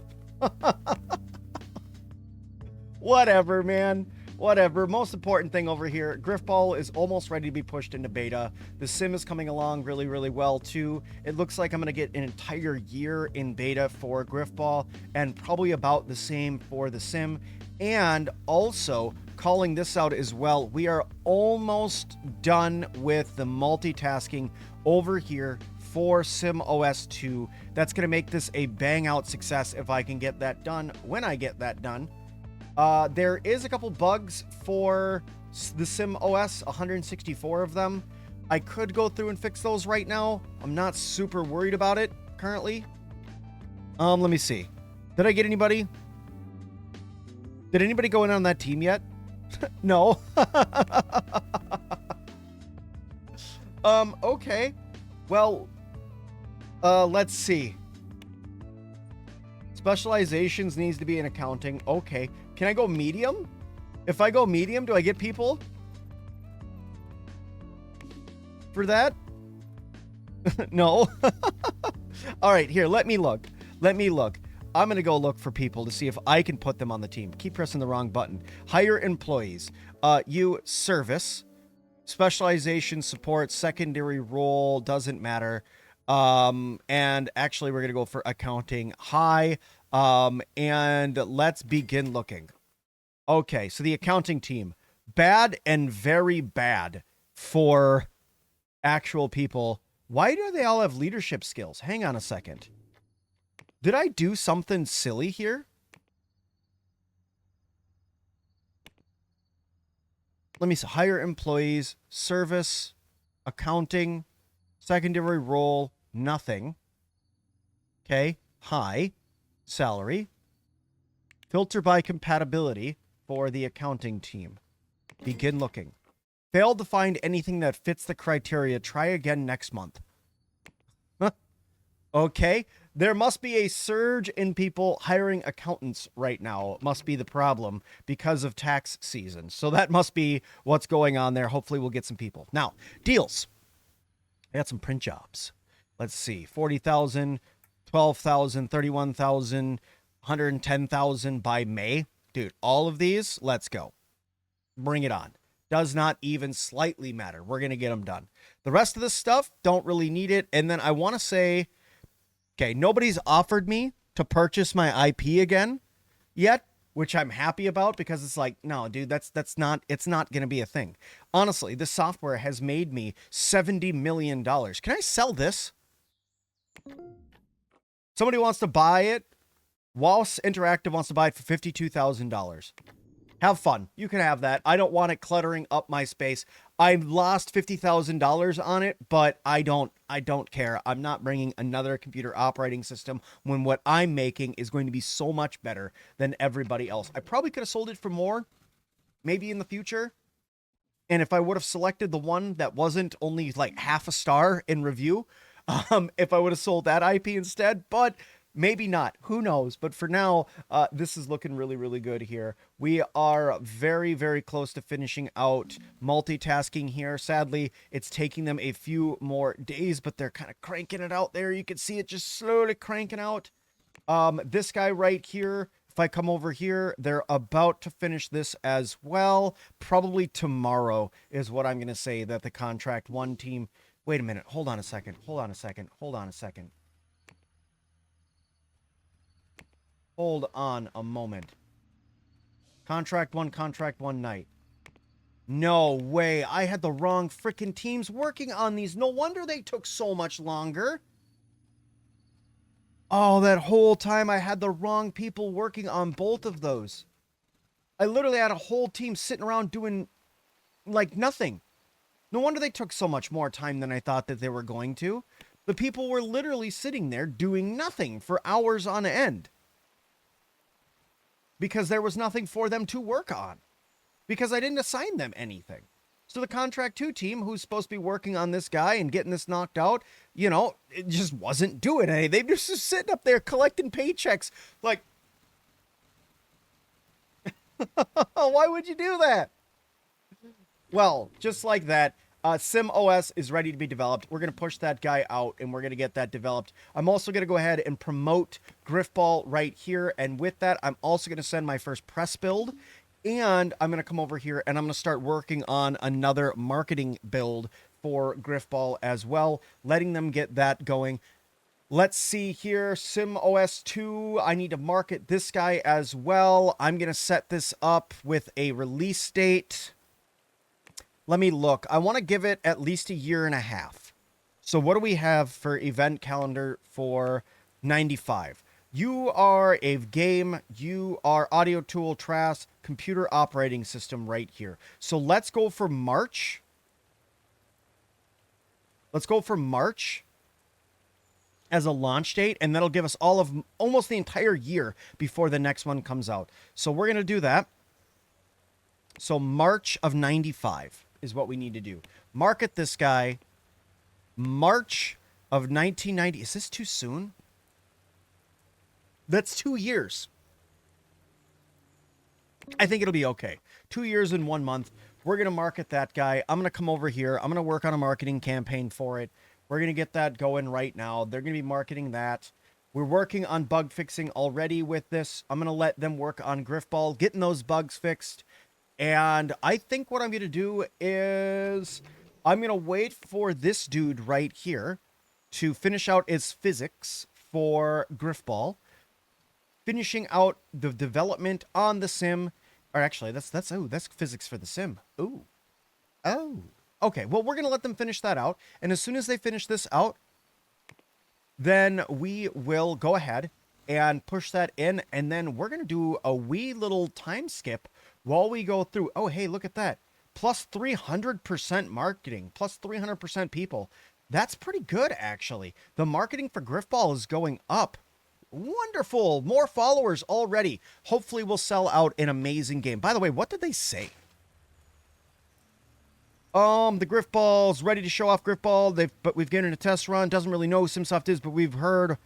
Whatever, man. Whatever. Most important thing over here, Griffball is almost ready to be pushed into beta. The sim is coming along really, really well, too. It looks like I'm going to get an entire year in beta for Griffball and probably about the same for the sim. And also, calling this out as well, we are almost done with the multitasking over here for SimOS 2. That's going to make this a bang out success if I can get that done when I get that done. There is a couple bugs for the SimOS, 164 of them. I could go through and fix those right now. I'm not super worried about it currently. Let me see. Did I get anybody? Did anybody go in on that team yet? No. Okay. Well, let's see. Specializations needs to be in accounting. Okay. Can I go medium? If I go medium, do I get people for that? No. All right, here, let me look. I'm going to go look for people to see if I can put them on the team. Keep pressing the wrong button. Hire employees. You service, specialization, support, secondary role, doesn't matter. And actually we're going to go for accounting high. And let's begin looking. Okay, so the accounting team, bad and very bad for actual people. Why do they all have leadership skills? Hang on a second. Did I do something silly here? Let me see. Hire employees, service, accounting, secondary role, nothing. Okay, high, salary. Filter by compatibility for the accounting team. Begin looking. Failed to find anything that fits the criteria. Try again next month. Okay. There must be a surge in people hiring accountants right now. It must be the problem because of tax season. So that must be what's going on there. Hopefully we'll get some people. Now, deals. I got some print jobs. Let's see. 40,000, 12,000, 31,000, 110,000 by May. Dude, all of these, let's go. Bring it on. Does not even slightly matter. We're going to get them done. The rest of this stuff, don't really need it. And then I want to say, okay, nobody's offered me to purchase my IP again yet, which I'm happy about because it's like, no, dude, it's not going to be a thing. Honestly, this software has made me $70 million. Can I sell this? Somebody wants to buy it. Wallace Interactive wants to buy it for $52,000. Have fun. You can have that. I don't want it cluttering up my space. I lost $50,000 on it, but I don't care. I'm not bringing another computer operating system when what I'm making is going to be so much better than everybody else. I probably could have sold it for more, maybe in the future. And if I would have selected the one that wasn't only like half a star in review, if I would have sold that IP instead, but maybe not. Who knows? But for now, this is looking really, really good here. We are very, very close to finishing out multitasking here. Sadly, it's taking them a few more days, but they're kind of cranking it out there. You can see it just slowly cranking out. This guy right here, if I come over here, they're about to finish this as well. Probably tomorrow is what I'm going to say that the contract one team... Wait a minute. Hold on a second. Hold on a second. Hold on a second. Hold on a moment. Contract one night. No way. I had the wrong freaking teams working on these. No wonder they took so much longer. Oh, that whole time I had the wrong people working on both of those. I literally had a whole team sitting around doing, like, nothing. No wonder they took so much more time than I thought that they were going to. The people were literally sitting there doing nothing for hours on end. Because there was nothing for them to work on. Because I didn't assign them anything. So the Contract 2 team, who's supposed to be working on this guy and getting this knocked out, you know, it just wasn't doing anything. They were just sitting up there collecting paychecks. Like, why would you do that? Well, just like that, SimOS is ready to be developed. We're going to push that guy out, and we're going to get that developed. I'm also going to go ahead and promote Griffball right here, and with that, I'm also going to send my first press build, and I'm going to come over here, and I'm going to start working on another marketing build for Griffball as well, letting them get that going. Let's see here, SimOS 2, I need to market this guy as well. I'm going to set this up with a release date. Let me look. I want to give it at least 1.5 years. So what do we have for event calendar for 95? You are a game. You are audio tool, TRAS, computer operating system right here. So let's go for March. Let's go for March as a launch date, and that'll give us all of almost the entire year before the next one comes out. So we're going to do that. So March of 95. Is what we need to do. Market this guy. March of 1990. Is this too soon? That's 2 years. I think it'll be okay. 2 years and 1 month. We're going to market that guy. I'm going to come over here. I'm going to work on a marketing campaign for it. We're going to get that going right now. They're going to be marketing that. We're working on bug fixing already with this. I'm going to let them work on Griffball, getting those bugs fixed. And I think what I'm going to do is I'm going to wait for this dude right here to finish out his physics for Griffball, finishing out the development on the sim. Or actually, that's physics for the sim. Ooh. Oh. Okay, well, we're going to let them finish that out. And as soon as they finish this out, then we will go ahead and push that in. And then we're going to do a wee little time skip while we go through. Oh, hey, look at that. Plus 300% marketing, plus 300% people. That's pretty good, actually. The marketing for Griffball is going up. Wonderful. More followers already. Hopefully we'll sell out an amazing game. By the way, what did they say? The Griffball's ready to show off Griffball. But we've given it a test run. Doesn't really know who SimSoft is, but we've heard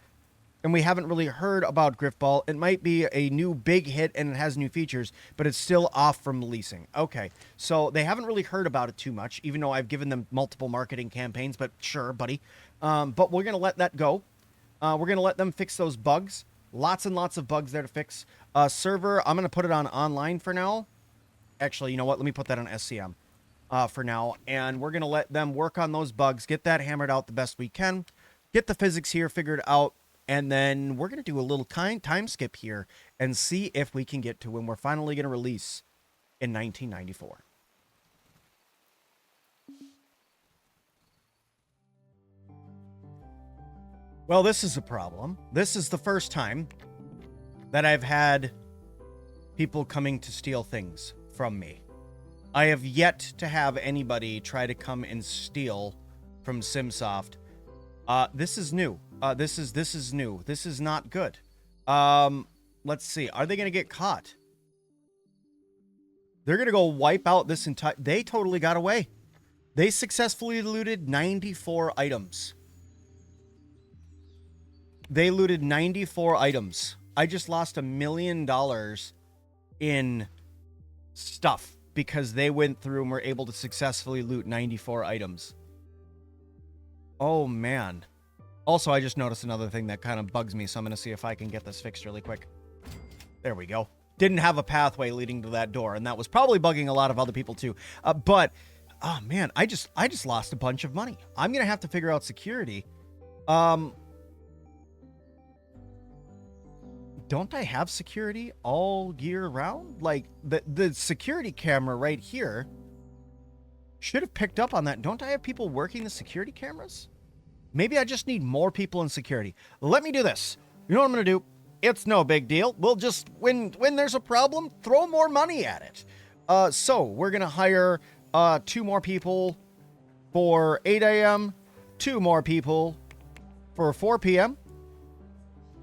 and we haven't really heard about Griffball. It might be a new big hit and it has new features, but it's still off from releasing. Okay, so they haven't really heard about it too much, even though I've given them multiple marketing campaigns, but sure, buddy. But we're going to let that go. We're going to let them fix those bugs. Lots and lots of bugs there to fix. Server, I'm going to put it on online for now. Actually, you know what? Let me put that on SCM for now. And we're going to let them work on those bugs, get that hammered out the best we can, get the physics here figured out, and then we're going to do a little time skip here and see if we can get to when we're finally going to release in 1994. Well, this is a problem. This is the first time that I've had people coming to steal things from me. I have yet to have anybody try to come and steal from SimSoft. This is new. This is new. This is not good. Let's see. Are they going to get caught? They're going to go wipe out this entire... They totally got away. They successfully looted 94 items. They looted 94 items. I just lost $1 million in stuff because they went through and were able to successfully loot 94 items. Oh, man. Also, I just noticed another thing that kind of bugs me, so I'm going to see if I can get this fixed really quick. There we go. Didn't have a pathway leading to that door, and that was probably bugging a lot of other people too. But, oh, man, I just lost a bunch of money. I'm going to have to figure out security. Don't I have security all year round? Like, the security camera right here should have picked up on that. Don't I have people working the security cameras? Maybe I just need more people in security. Let me do this. You know what I'm going to do? It's no big deal. We'll just, when there's a problem, throw more money at it. So, we're going to hire 2 more people for 8 a.m., 2 more people for 4 p.m.,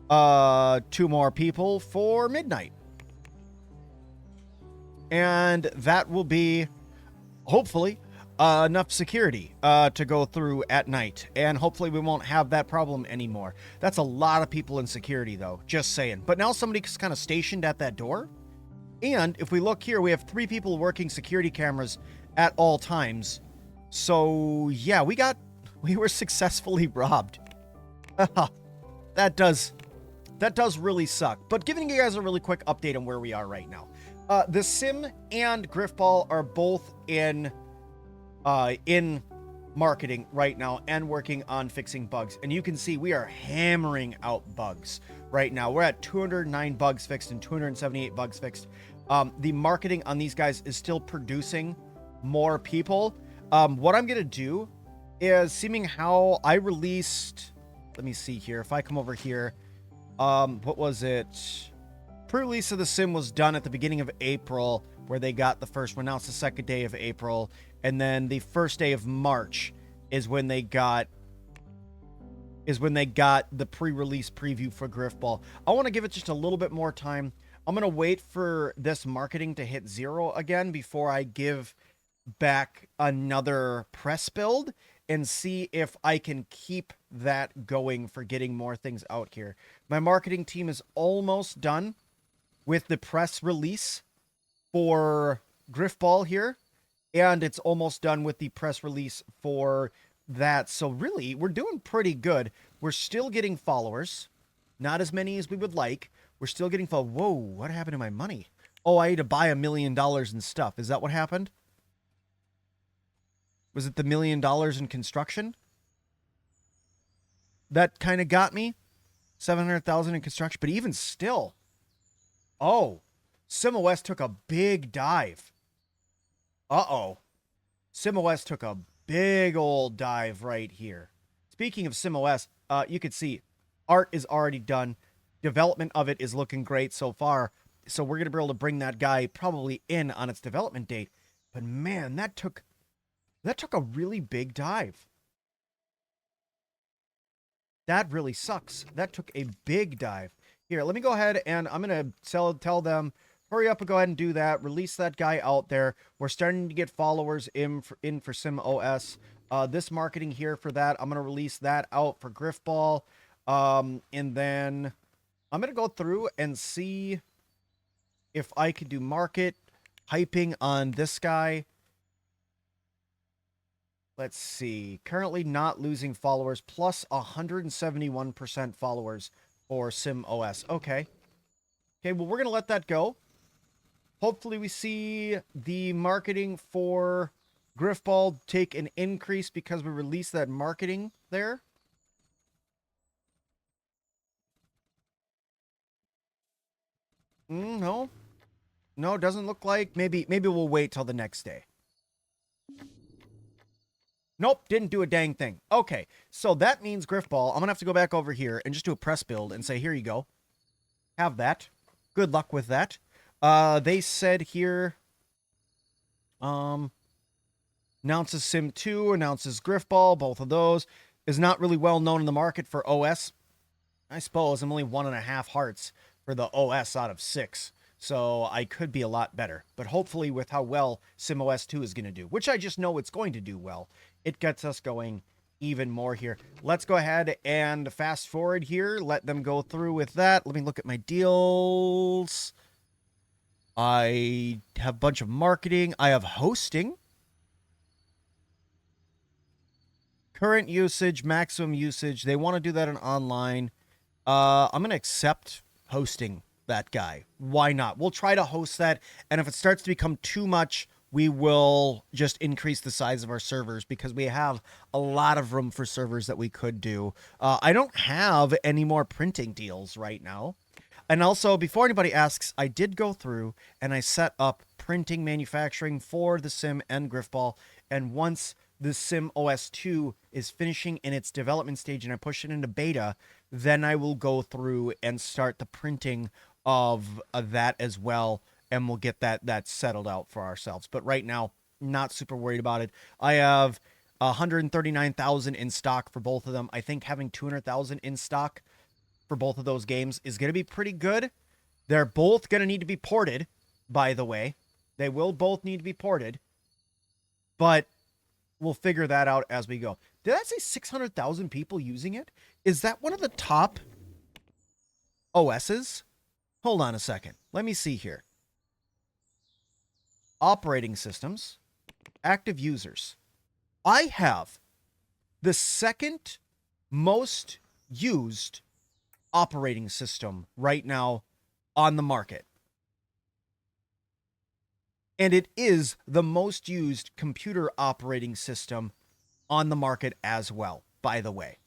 2 more people for midnight. And that will be, hopefully, enough security to go through at night. And hopefully we won't have that problem anymore. That's a lot of people in security, though. Just saying. But now somebody's kind of stationed at that door. And if we look here, we have 3 people working security cameras at all times. So, yeah, we were successfully robbed. That does really suck. But giving you guys a really quick update on where we are right now. The Sim and Griffball are both in marketing right now and working on fixing bugs. And you can see we are hammering out bugs right now. We're at 209 bugs fixed and 278 bugs fixed. The marketing on these guys is still producing more people. What I'm going to do is, seeming how I released, let me see here. If I come over here, what was it? Pre-release of the Sim was done at the beginning of April, where they got the first one. Now it's the second day of April. And then the first day of March is when they got the pre-release preview for Griffball. I want to give it just a little bit more time. I'm going to wait for this marketing to hit 0 again before I give back another press build and see if I can keep that going for getting more things out here. My marketing team is almost done with the press release for Griffball here, and it's almost done with the press release for that. So really, we're doing pretty good. We're still getting followers. Not as many as we would like. We're still getting followers. Whoa, what happened to my money? Oh, I had to buy $1 million in stuff. Is that what happened? Was it the $1 million in construction? That kind of got me. 700,000 in construction, but even still. Oh, SimOS took a big dive. Uh-oh. SimOS took a big old dive right here. Speaking of SimOS, you can see art is already done. Development of it is looking great so far. So we're going to be able to bring that guy probably in on its development date. But man, that took a really big dive. That really sucks. That took a big dive. Here, let me go ahead and I'm going to tell them, hurry up and go ahead and do that. Release that guy out there. We're starting to get followers in for SimOS. This marketing here for that, I'm going to release that out for Griffball. And then I'm going to go through and see if I could do market hyping on this guy. Let's see. Currently not losing followers, plus 171% followers for SimOS. Okay. Okay, well, we're going to let that go. Hopefully we see the marketing for Griffball take an increase because we released that marketing there. No. No, doesn't look like. Maybe we'll wait till the next day. Nope, didn't do a dang thing. Okay, so that means Griffball, I'm going to have to go back over here and just do a press build and say, here you go. Have that. Good luck with that. They said here, announces Sim 2, announces Griffball, both of those. Is not really well known in the market for OS. I suppose I'm only 1.5 hearts for the OS out of 6. So I could be a lot better. But hopefully with how well SimOS 2 is going to do, which I just know it's going to do well, it gets us going even more here. Let's go ahead and fast forward here. Let them go through with that. Let me look at my deals. I have a bunch of marketing. I have hosting. Current usage, maximum usage. They want to do that in online. I'm going to accept hosting that guy. Why not? We'll try to host that. And if it starts to become too much, we will just increase the size of our servers because we have a lot of room for servers that we could do. I don't have any more printing deals right now. And also, before anybody asks, I did go through and I set up printing manufacturing for the Sim and Griffball. And once the SimOS 2 is finishing in its development stage and I push it into beta, then I will go through and start the printing of that as well, and we'll get that settled out for ourselves. But right now, not super worried about it. I have 139,000 in stock for both of them. I think having 200,000 in stock for both of those games is going to be pretty good. They're both going to need to be ported, by the way. They will both need to be ported, but we'll figure that out as we go. Did I say 600,000 people using it? Is that one of the top OSs? Hold on a second. Let me see here. Operating systems, active users. I have the second most used operating system right now on the market. And it is the most used computer operating system on the market as well, by the way.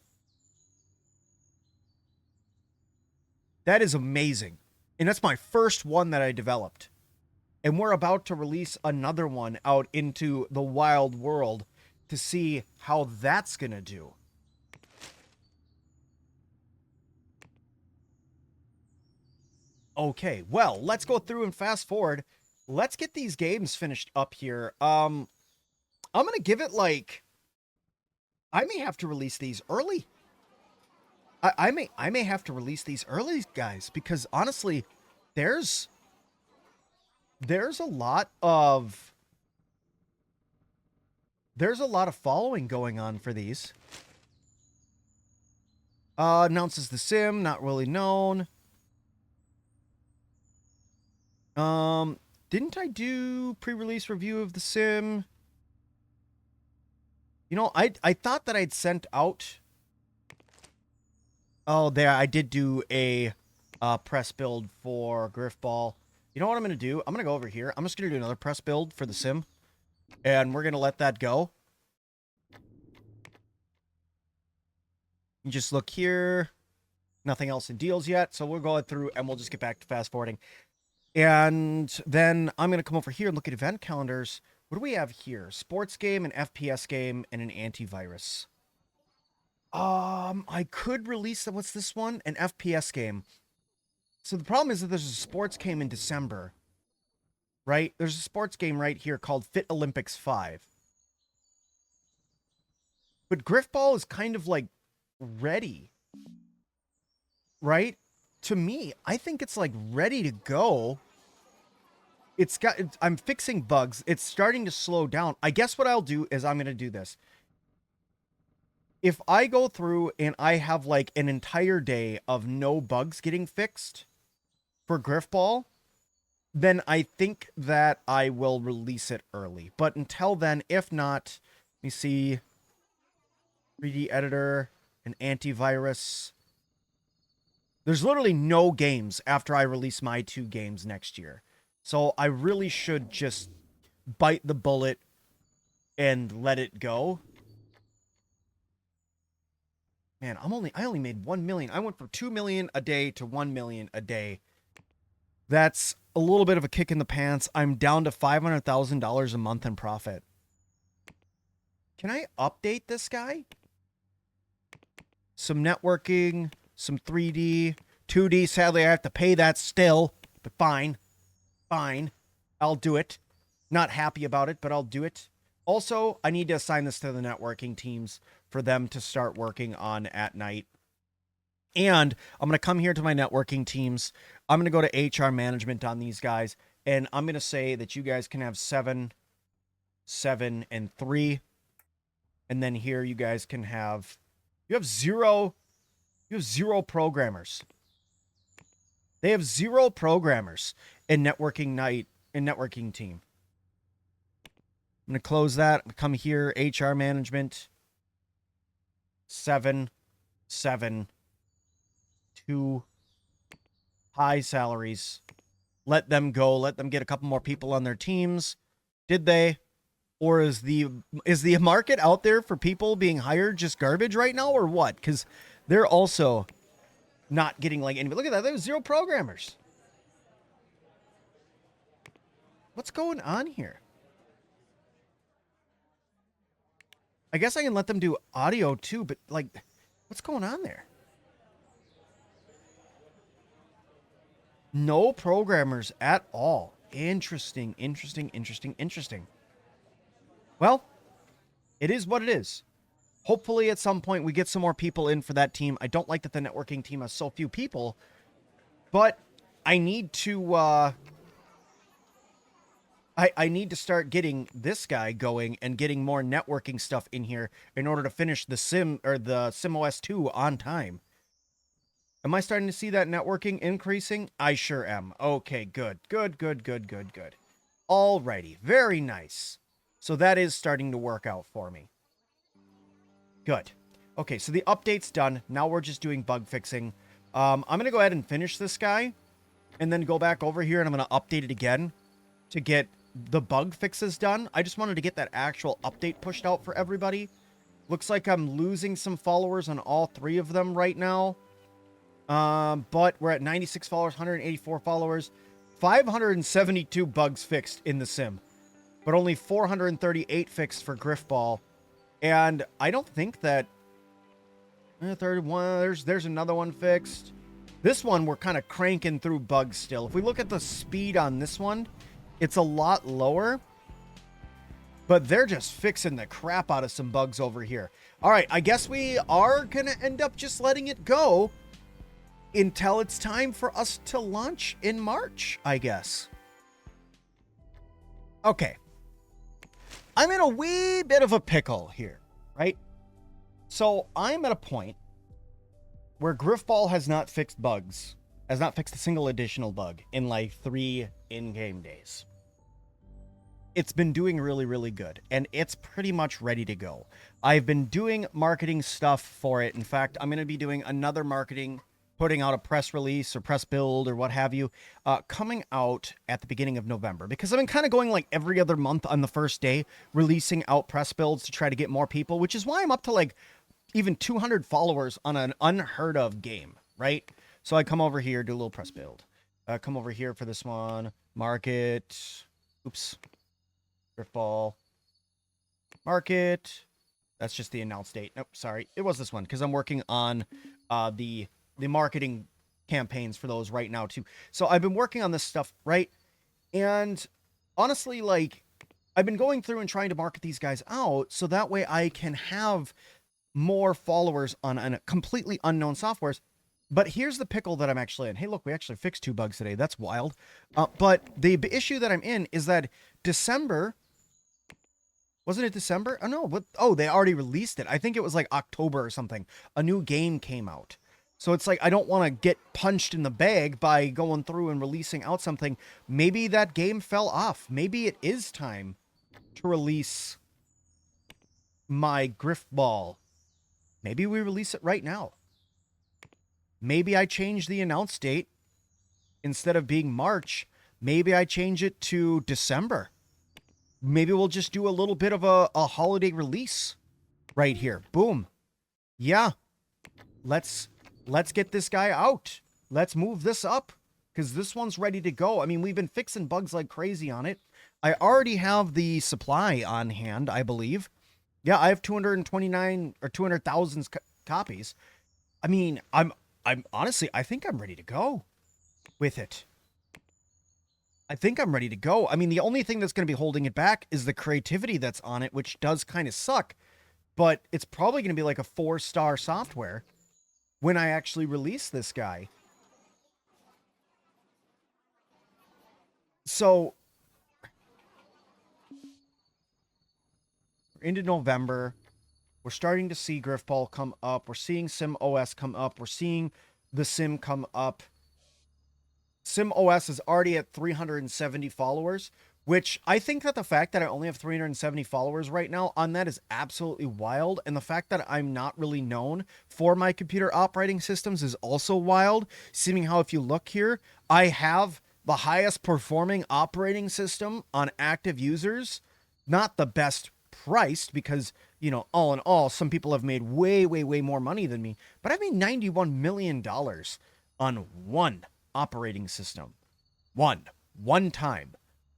That is amazing. And that's my first one that I developed. And we're about to release another one out into the wild world to see how that's going to do. Okay, well, let's go through and fast forward. Let's get these games finished up here. I'm going to give it like... I may have to release these early. I may have to release these early, guys, because honestly, there's a lot of following going on for these. Announces the Sim, not really known. Didn't I do pre-release review of the Sim? You know, I thought that I'd sent out... Oh, there, I did do a press build for Griffball. You know what I'm going to do? I'm going to go over here. I'm just going to do another press build for the Sim. And we're going to let that go. You just look here. Nothing else in deals yet. So we'll go through and we'll just get back to fast forwarding. And then I'm going to come over here and look at event calendars. What do we have here? Sports game, an FPS game, and an antivirus. I could release, what's this one? An FPS game. So the problem is that there's a sports game in December, right? There's a sports game right here called Fit Olympics 5. But Griffball is kind of like ready, right? To me, I think it's like ready to go. I'm fixing bugs. It's starting to slow down. I guess what I'll do is I'm going to do this. if I go through and I have like an entire day of no bugs getting fixed for Griffball, then I think that I will release it early. But until then, if not, let me see. 3D editor, an antivirus. There's literally no games after I release my 2 games next year. So I really should just bite the bullet and let it go. Man, I only made 1 million. I went from 2 million a day to 1 million a day. That's a little bit of a kick in the pants. I'm down to $500,000 a month in profit. Can I update this guy? Some networking, some 3D, 2D. Sadly, I have to pay that still, but fine. Fine. I'll do it. Not happy about it, but I'll do it. Also, I need to assign this to the networking teams for them to start working on at night. And I'm going to come here to my networking teams. I'm going to go to HR management on these guys. And I'm going to say that you guys can have 7, 7, and 3. And then here you guys can have... You have zero programmers. They have 0 programmers in networking team. I'm going to close that. Come here, HR management. 7, 7, 2 high salaries. Let them go. Let them get a couple more people on their teams. Did they? Or is the market out there for people being hired just garbage right now, or what? Because they're also not getting like any. Look at that. There was 0 programmers. What's going on here? I guess I can let them do audio too, but like, what's going on there? No programmers at all. Interesting. Well, it is what it is. Hopefully at some point we get some more people in for that team. I don't like that the networking team has so few people, but I need to I need to start getting this guy going and getting more networking stuff in here in order to finish the SimOS 2 on time. Am I starting to see that networking increasing? I sure am. Okay, good. Alrighty, very nice. So that is starting to work out for me. Good. Okay, so the update's done. Now we're just doing bug fixing. I'm going to go ahead and finish this guy and then go back over here and I'm going to update it again to get the bug fixes done. I just wanted to get that actual update pushed out for everybody. Looks like I'm losing some followers on all 3 of them right now. But we're at 96 followers, 184 followers, 572 bugs fixed in the sim. But only 438 fixed for Griffball. And I don't think that... 31, there's another one fixed. This one, we're kind of cranking through bugs still. If we look at the speed on this one, it's a lot lower. But they're just fixing the crap out of some bugs over here. All right, I guess we are going to end up just letting it go until it's time for us to launch in March, I guess. Okay. I'm in a wee bit of a pickle here, right? So I'm at a point where Griffball has not fixed bugs, has not fixed a single additional bug in like 3 in-game days. It's been doing really, really good, and it's pretty much ready to go. I've been doing marketing stuff for it. In fact, I'm going to be doing another marketing, putting out a press release or press build or what have you, coming out at the beginning of November, because I've been kind of going like every other month on the first day, releasing out press builds to try to get more people, which is why I'm up to like even 200 followers on an unheard of game, right? So I come over here, do a little press build. Come over here for this one, market, oops, Griffball, market. That's just the announced date. Nope, sorry. It was this one because I'm working on the marketing campaigns for those right now too. So I've been working on this stuff, right? And honestly, like, I've been going through and trying to market these guys out so that way I can have more followers on completely unknown softwares. But here's the pickle that I'm actually in. Hey, look, we actually fixed 2 bugs today. That's wild. But the issue that I'm in is that December Wasn't it December? Oh, no. What? Oh, they already released it. I think it was like October or something. A new game came out. So it's like, I don't want to get punched in the bag by going through and releasing out something. Maybe that game fell off. Maybe it is time to release my Griffball. Maybe we release it right now. Maybe I change the announce date. Instead of being March, maybe I change it to December. Maybe we'll just do a little bit of a holiday release right here. Boom. Yeah. Let's get this guy out. Let's move this up because this one's ready to go. I mean, we've been fixing bugs like crazy on it. I already have the supply on hand, I believe. Yeah, I have 229 or 200,000 copies. I mean, I'm honestly, I think I'm ready to go with it. I think I'm ready to go. I mean, the only thing that's going to be holding it back is the creativity that's on it, which does kind of suck. But it's probably going to be like a 4-star software when I actually release this guy. So, we're into November. We're starting to see Griffball come up. We're seeing SimOS come up. We're seeing the Sim come up. SimOS is already at 370 followers, which I think that the fact that I only have 370 followers right now on that is absolutely wild. And the fact that I'm not really known for my computer operating systems is also wild, seeing how if you look here, I have the highest performing operating system on active users, not the best priced because, you know, all in all, some people have made way, way, way more money than me, but I made $91 million on one operating system. One time.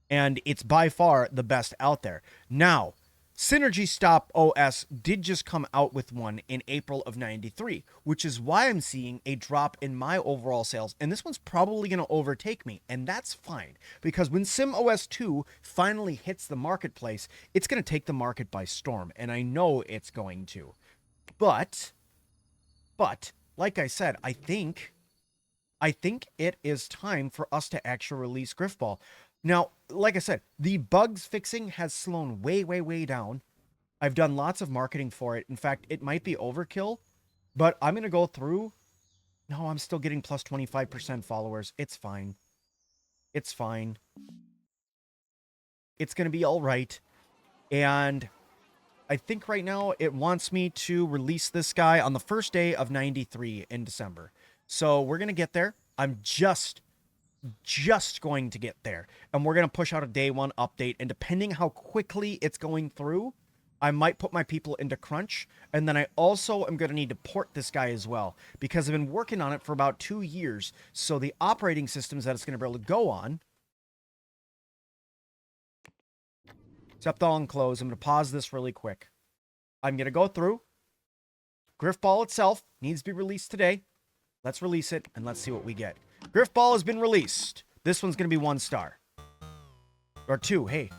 And it's by far the best out there. Now, Synergy Stop OS did just come out with one in April of 93, which is why I'm seeing a drop in my overall sales. And this one's probably going to overtake me. And that's fine. Because when SimOS 2 finally hits the marketplace, it's going to take the market by storm. And I know it's going to. But, like I said, I think it is time for us to actually release Griffball. Now, like I said, the bugs fixing has slowed way, way, way down. I've done lots of marketing for it. In fact, it might be overkill, but I'm going to go through. No, I'm still getting plus 25% followers. It's fine. It's fine. It's going to be all right. And I think right now it wants me to release this guy on the first day of 93 in December. So we're going to get there. I'm just going to get there. And we're going to push out a day one update. And depending how quickly it's going through, I might put my people into crunch. And then I also am going to need to port this guy as well, because I've been working on it for about 2 years. So the operating systems that it's going to be able to go on, except all and close. I'm going to pause this really quick. I'm going to go through. Griffball itself needs to be released today. Let's release it, and let's see what we get. Griffball has been released. This one's going to be 1 star. Or 2, hey.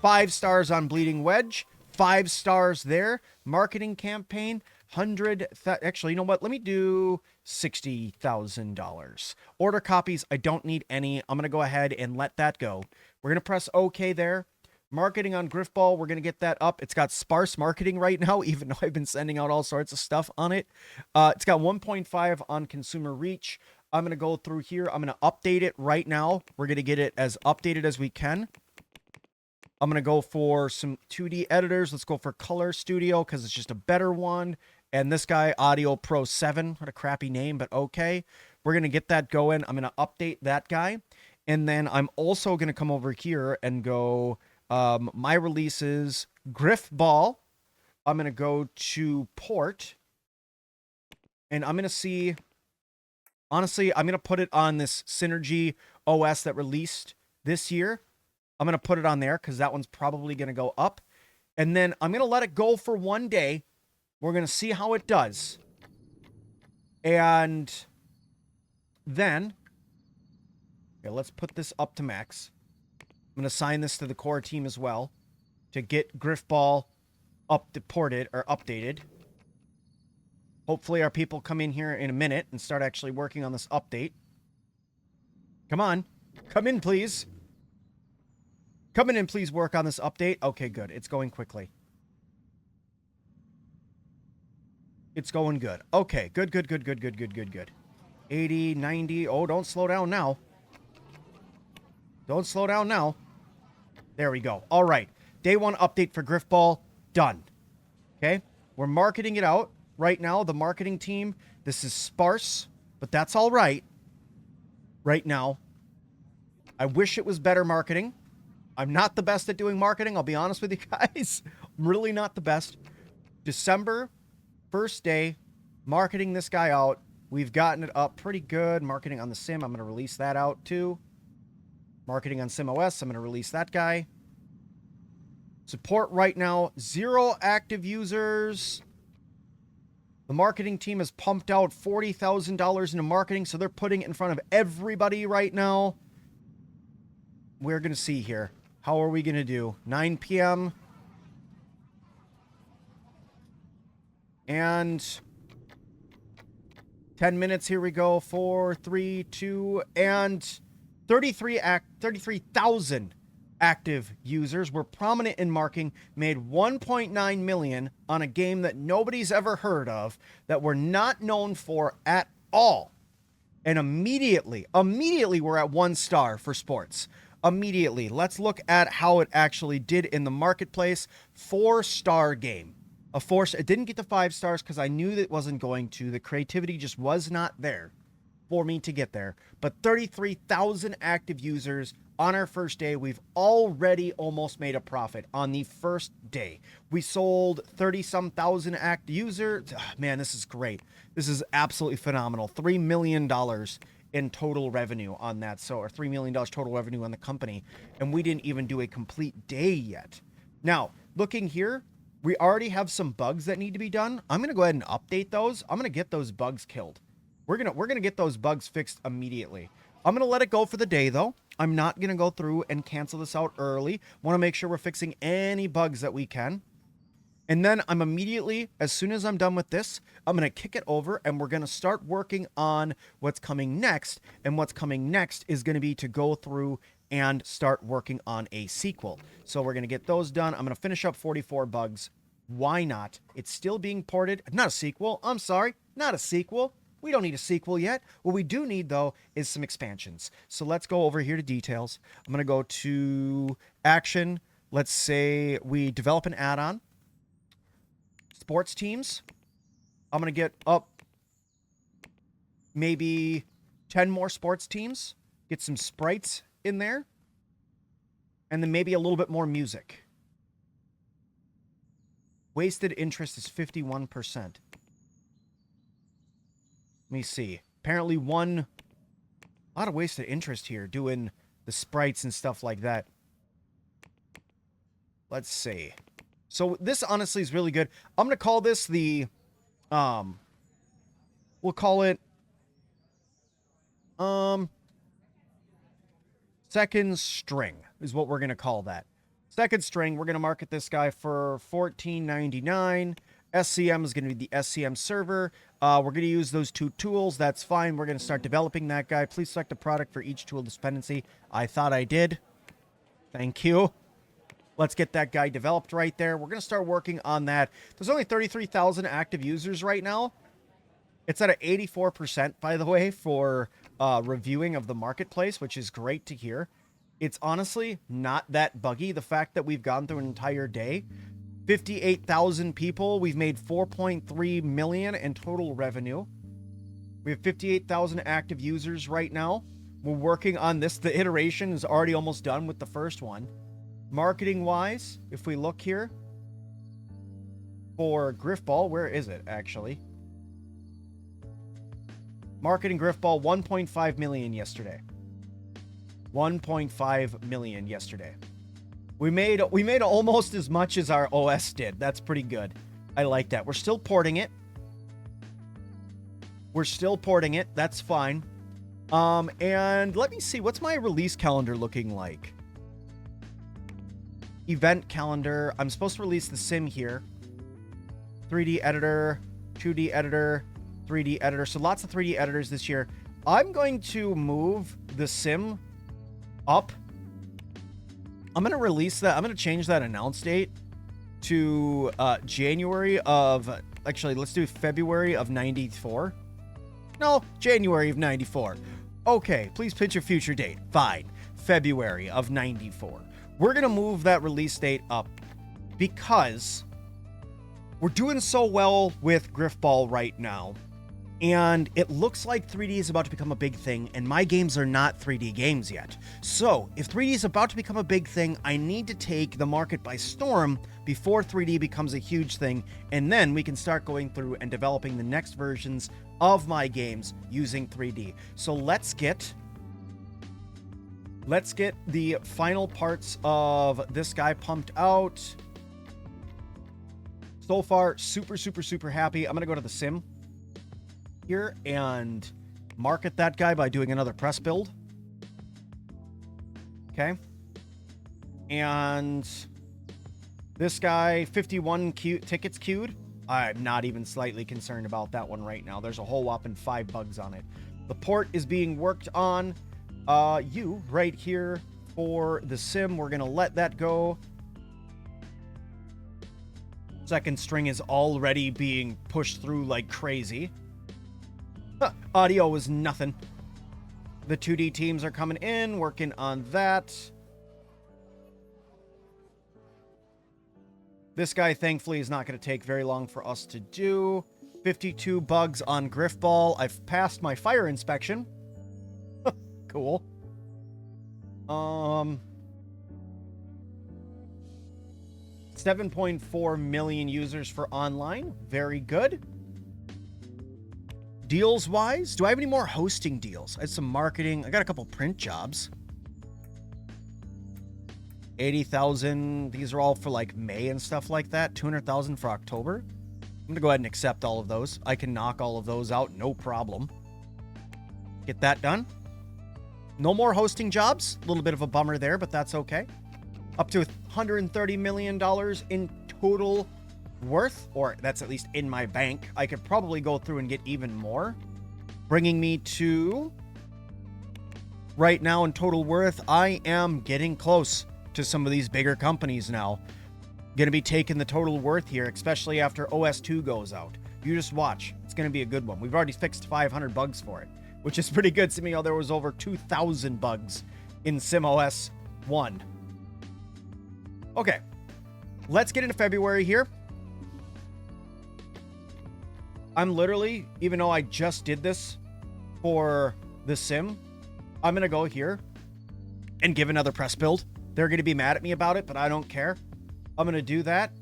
5 stars on Bleeding Wedge. 5 stars there. Marketing campaign, 100... Actually, you know what? Let me do $60,000. Order copies, I don't need any. I'm going to go ahead and let that go. We're going to press OK there. Marketing on Griffball, we're going to get that up. It's got sparse marketing right now, even though I've been sending out all sorts of stuff on it. It's got 1.5 on consumer reach. I'm going to go through here. I'm going to update it right now. We're going to get it as updated as we can. I'm going to go for some 2D editors. Let's go for Color Studio because it's just a better one. And this guy, Audio Pro 7. What a crappy name, but okay. We're going to get that going. I'm going to update that guy. And then I'm also going to come over here and go... my releases, Griffball. I'm going to go to port. And I'm going to see... Honestly, I'm going to put it on this Synergy OS that released this year. I'm going to put it on there because that one's probably going to go up. And then I'm going to let it go for 1 day. We're going to see how it does. And then... Okay, let's put this up to max. I'm going to assign this to the core team as well to get Griffball ported or updated. Hopefully our people come in here in a minute and start actually working on this update. Come on. Come in, please. Come in and please work on this update. Okay, good. It's going quickly. It's going good. Okay, good. 80, 90. Oh, don't slow down now. Don't slow down now. There we go. All right. Day 1 update for Griffball. Done. Okay. We're marketing it out right now. The marketing team. This is sparse, but that's all right. Right now. I wish it was better marketing. I'm not the best at doing marketing. I'll be honest with you guys. I'm really not the best. December, first day, marketing this guy out. We've gotten it up pretty good. Marketing on the sim. I'm going to release that out too. Marketing on SimOS. I'm going to release that guy. Support right now. 0 active users. The marketing team has pumped out $40,000 into marketing, so they're putting it in front of everybody right now. We're going to see here. How are we going to do? 9 p.m. And 10 minutes. Here we go. 4, 3, 2, and 33,000 active users. Were prominent in marketing, made 1.9 million on a game that nobody's ever heard of, that we're not known for at all. And immediately we're at 1 star for sports. Immediately. Let's look at how it actually did in the marketplace. 4-star game. It didn't get to 5 stars because I knew that it wasn't going to. The creativity just was not there for me to get there. But 33,000 active users on our first day. We've already almost made a profit on the first day. We sold 30-some thousand active users. Man, this is great. This is absolutely phenomenal. $3 million in total revenue on that. So, or $3 million total revenue on the company. And we didn't even do a complete day yet. Now, looking here, we already have some bugs that need to be done. I'm going to go ahead and update those. I'm going to get those bugs killed. We're going to get those bugs fixed immediately. I'm going to let it go for the day, though. I'm not going to go through and cancel this out early. Want to make sure we're fixing any bugs that we can. And then I'm immediately, as soon as I'm done with this, I'm going to kick it over and we're going to start working on what's coming next. And what's coming next is going to be to go through and start working on a sequel. So we're going to get those done. I'm going to finish up 44 bugs. Why not? It's still being ported. Not a sequel. I'm sorry. Not a sequel. We don't need a sequel yet. What we do need, though, is some expansions. So let's go over here to details. I'm going to go to action. Let's say we develop an add-on. Sports teams. I'm going to get up maybe 10 more sports teams. Get some sprites in there. And then maybe a little bit more music. Wasted interest is 51%. Let me see. Apparently a lot of wasted interest here doing the sprites and stuff like that. Let's see. So this honestly is really good. I'm going to call this the, we'll call it, second string is what we're going to call that. Second string, we're going to market this guy for $14.99. SCM is going to be the SCM server. We're going to use those 2 tools. That's fine. We're going to start developing that guy. Please select a product for each tool dependency. I thought I did. Thank you. Let's get that guy developed right there. We're going to start working on that. There's only 33,000 active users right now. It's at an 84%, by the way, for reviewing of the marketplace, which is great to hear. It's honestly not that buggy. The fact that we've gone through an entire day, 58,000 people. We've made 4.3 million in total revenue. We have 58,000 active users right now. We're working on this. The iteration is already almost done with the first one. Marketing wise, if we look here for Griffball, where is it actually? Marketing Griffball, 1.5 million yesterday. 1.5 million yesterday. We made almost as much as our OS did. That's pretty good. I like that. We're still porting it. That's fine. And let me see. What's my release calendar looking like? Event calendar. I'm supposed to release the sim here. 3D editor, 2D editor, 3D editor. So lots of 3D editors this year. I'm going to move the sim up I'm going to release that. I'm going to change that announce date to January of, actually, let's do February of 94. No, January of 94. Okay, please pitch a future date. Fine. February of 94. We're going to move that release date up because we're doing so well with Griffball right now. And it looks like 3D is about to become a big thing, and my games are not 3D games yet. So, if 3D is about to become a big thing, I need to take the market by storm before 3D becomes a huge thing, and then we can start going through and developing the next versions of my games using 3D. So let's get the final parts of this guy pumped out. So far, super happy. I'm going to go to the sim here and market that guy by doing another press build. Okay. And this guy, 51 tickets queued. I'm not even slightly concerned about that one right now. There's a whole whopping 5 bugs on it. The port is being worked on. You right here for the sim. We're going to let that go. Second string is already being pushed through like crazy. Audio was nothing. The 2D teams are coming in, working on that. This guy, thankfully, is not going to take very long for us to do. 52 bugs on Griffball. I've passed my fire inspection. Cool. 7.4 million users for online. Very good. Deals wise, do I have any more hosting deals? I had some marketing. I got a couple print jobs. 80,000. These are all for like May and stuff like that. 200,000 for October. I'm going to go ahead and accept all of those. I can knock all of those out. No problem. Get that done. No more hosting jobs. A little bit of a bummer there, but that's okay. Up to $130 million in total worth, or that's at least in my bank. I could probably go through and get even more, bringing me to right now in total worth. I am getting close to some of these bigger companies now. Gonna be taking the total worth here, especially after OS 2 goes out. You just watch. It's gonna be a good one. We've already fixed 500 bugs for it, which is pretty good. Seeing how there was over 2,000 bugs in SimOS 1. Okay, let's get into February here. I'm literally, even though I just did this for the sim, I'm going to go here and give another press build. They're going to be mad at me about it, but I don't care. I'm going to do that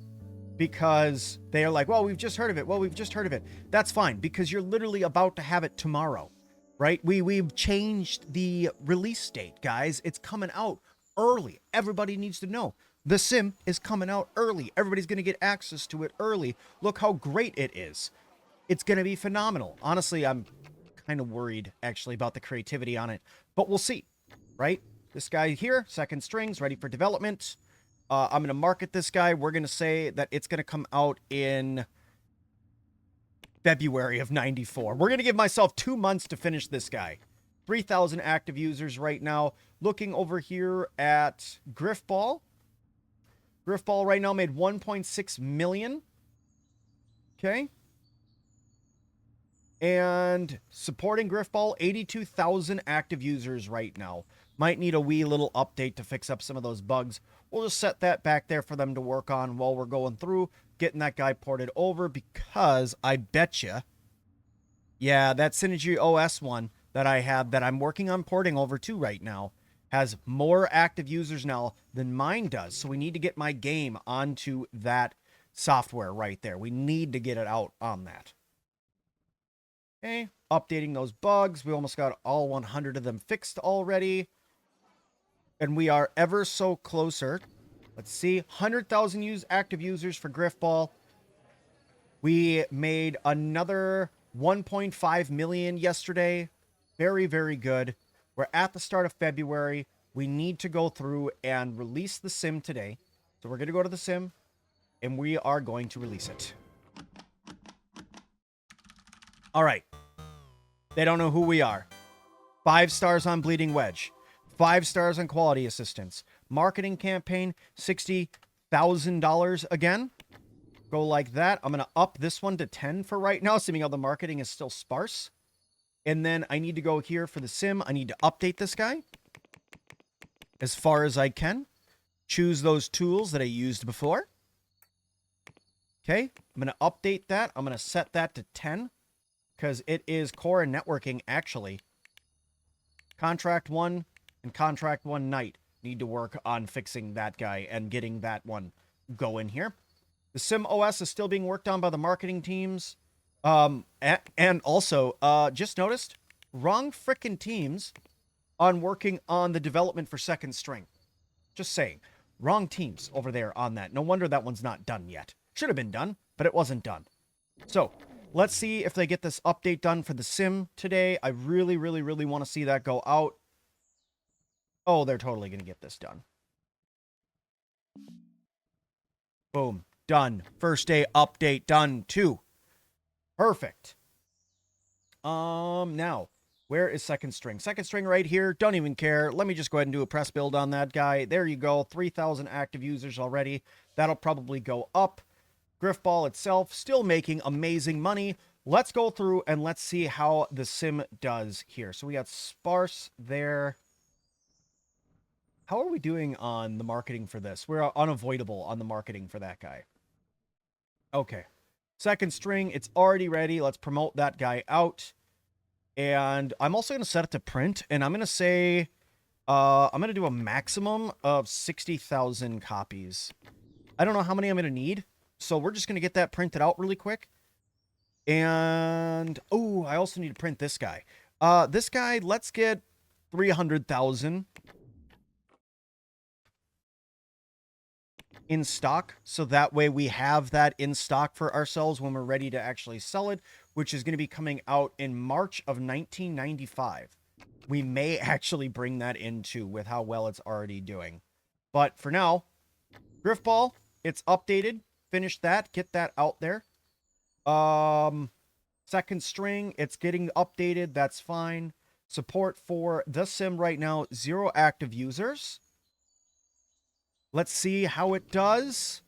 because they are like, well, we've just heard of it. Well, we've just heard of it. That's fine, because you're literally about to have it tomorrow, right? We've changed the release date, guys. It's coming out early. Everybody needs to know. The sim is coming out early. Everybody's going to get access to it early. Look how great it is. It's going to be phenomenal. Honestly, I'm kind of worried, actually, about the creativity on it. But we'll see, right? This guy here, second strings, ready for development. I'm going to market this guy. We're going to say that it's going to come out in February of 94. We're going to give myself 2 months to finish this guy. 3,000 active users right now. Looking over here at Griffball. Griffball right now made 1.6 million. Okay. And supporting Griffball, 82,000 active users right now. Might need a wee little update to fix up some of those bugs. We'll just set that back there for them to work on while we're going through, getting that guy ported over, because I betcha, yeah, that Synergy OS one that I have that I'm working on porting over to right now has more active users now than mine does. So we need to get my game onto that software right there. We need to get it out on that. Okay, updating those bugs. We almost got all 100 of them fixed already. And we are ever so closer. Let's see, 100,000 active users for Griffball. We made another 1.5 million yesterday. Very, very good. We're at the start of February. We need to go through and release the sim today. So we're going to go to the sim, and we are going to release it. All right. They don't know who we are. 5 stars on Bleeding Wedge. 5 stars on quality assistance. Marketing campaign, $60,000 again. Go like that. I'm going to up this one to 10 for right now, assuming all the marketing is still sparse. And then I need to go here for the sim. I need to update this guy as far as I can. Choose those tools that I used before. Okay, I'm going to update that. I'm going to set that to 10 because it is core and networking, actually. Contract 1 and Contract 1 Night need to work on fixing that guy and getting that one going here. The Sim OS is still being worked on by the marketing teams. And also, just noticed, wrong frickin' teams on working on the development for Second String. Just saying, wrong teams over there on that. No wonder that one's not done yet. Should have been done, but it wasn't done. So, let's see if they get this update done for the sim today. I really, really, really want to see that go out. Oh, they're totally going to get this done. Boom. Done. First day update done too. Perfect. Now, where is Second String? Second String right here. Don't even care. Let me just go ahead and do a press build on that guy. There you go. 3,000 active users already. That'll probably go up. Griffball itself still making amazing money. Let's go through and let's see how the sim does here. So we got sparse there. How are we doing on the marketing for this? We're unavoidable on the marketing for that guy. Okay. Second String, it's already ready. Let's promote that guy out. And I'm also going to set it to print. And I'm going to say, I'm going to do a maximum of 60,000 copies. I don't know how many I'm going to need. So we're just going to get that printed out really quick. And, oh, I also need to print this guy. This guy, let's get 300,000 in stock. So that way we have that in stock for ourselves when we're ready to actually sell it, which is going to be coming out in March of 1995. We may actually bring that into with how well it's already doing. But for now, Griffball, it's updated. Finish that. Get that out there. Second String, it's getting updated. That's fine. Support for the sim right now, 0 active users. Let's see how it does.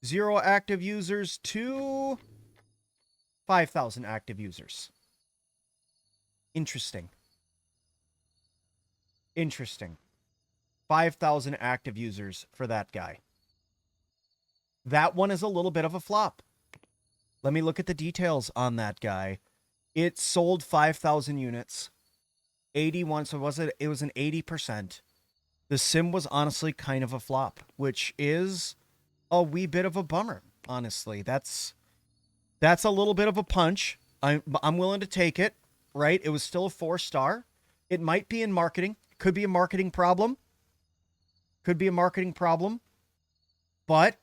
0 active users to 5,000 active users. Interesting. Interesting. 5,000 active users for that guy. That one is a little bit of a flop. Let me look at the details on that guy. It sold 5,000 units. 81, so it was an 80%. The sim was honestly kind of a flop, which is a wee bit of a bummer, honestly. That's a little bit of a punch. I'm willing to take it, right? It was still a 4-star. It might be in marketing. Could be a marketing problem. Could be a marketing problem. But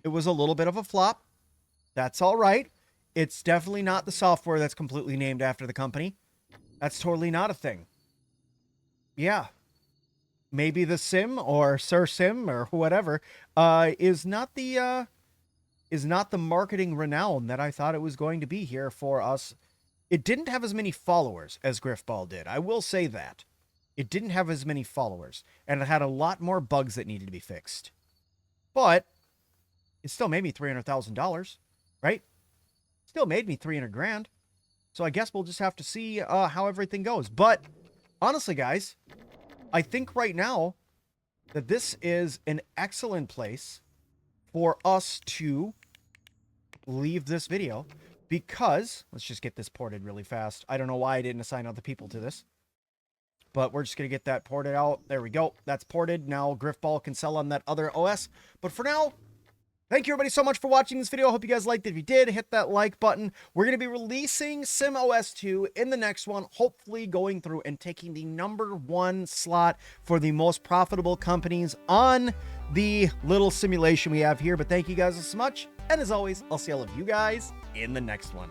it was a little bit of a flop. That's all right. It's definitely not the software that's completely named after the company. That's totally not a thing. Yeah. Maybe the sim or Sir Sim or whatever is not the marketing renown that I thought it was going to be here for us. It didn't have as many followers as Griffball did. I will say that. It didn't have as many followers, and it had a lot more bugs that needed to be fixed. But it still made me $300,000, right? Still made me 300 grand. So I guess we'll just have to see how everything goes. But honestly, guys, I think right now that this is an excellent place for us to leave this video because let's just get this ported really fast. I don't know why I didn't assign other people to this, but we're just going to get that ported out. There we go. That's ported. Now Griffball can sell on that other OS. But for now, thank you everybody so much for watching this video. I hope you guys liked it. If you did, hit that like button. We're going to be releasing SimOS 2 in the next one, hopefully going through and taking the #1 slot for the most profitable companies on the little simulation we have here. But thank you guys so much. And as always, I'll see all of you guys in the next one.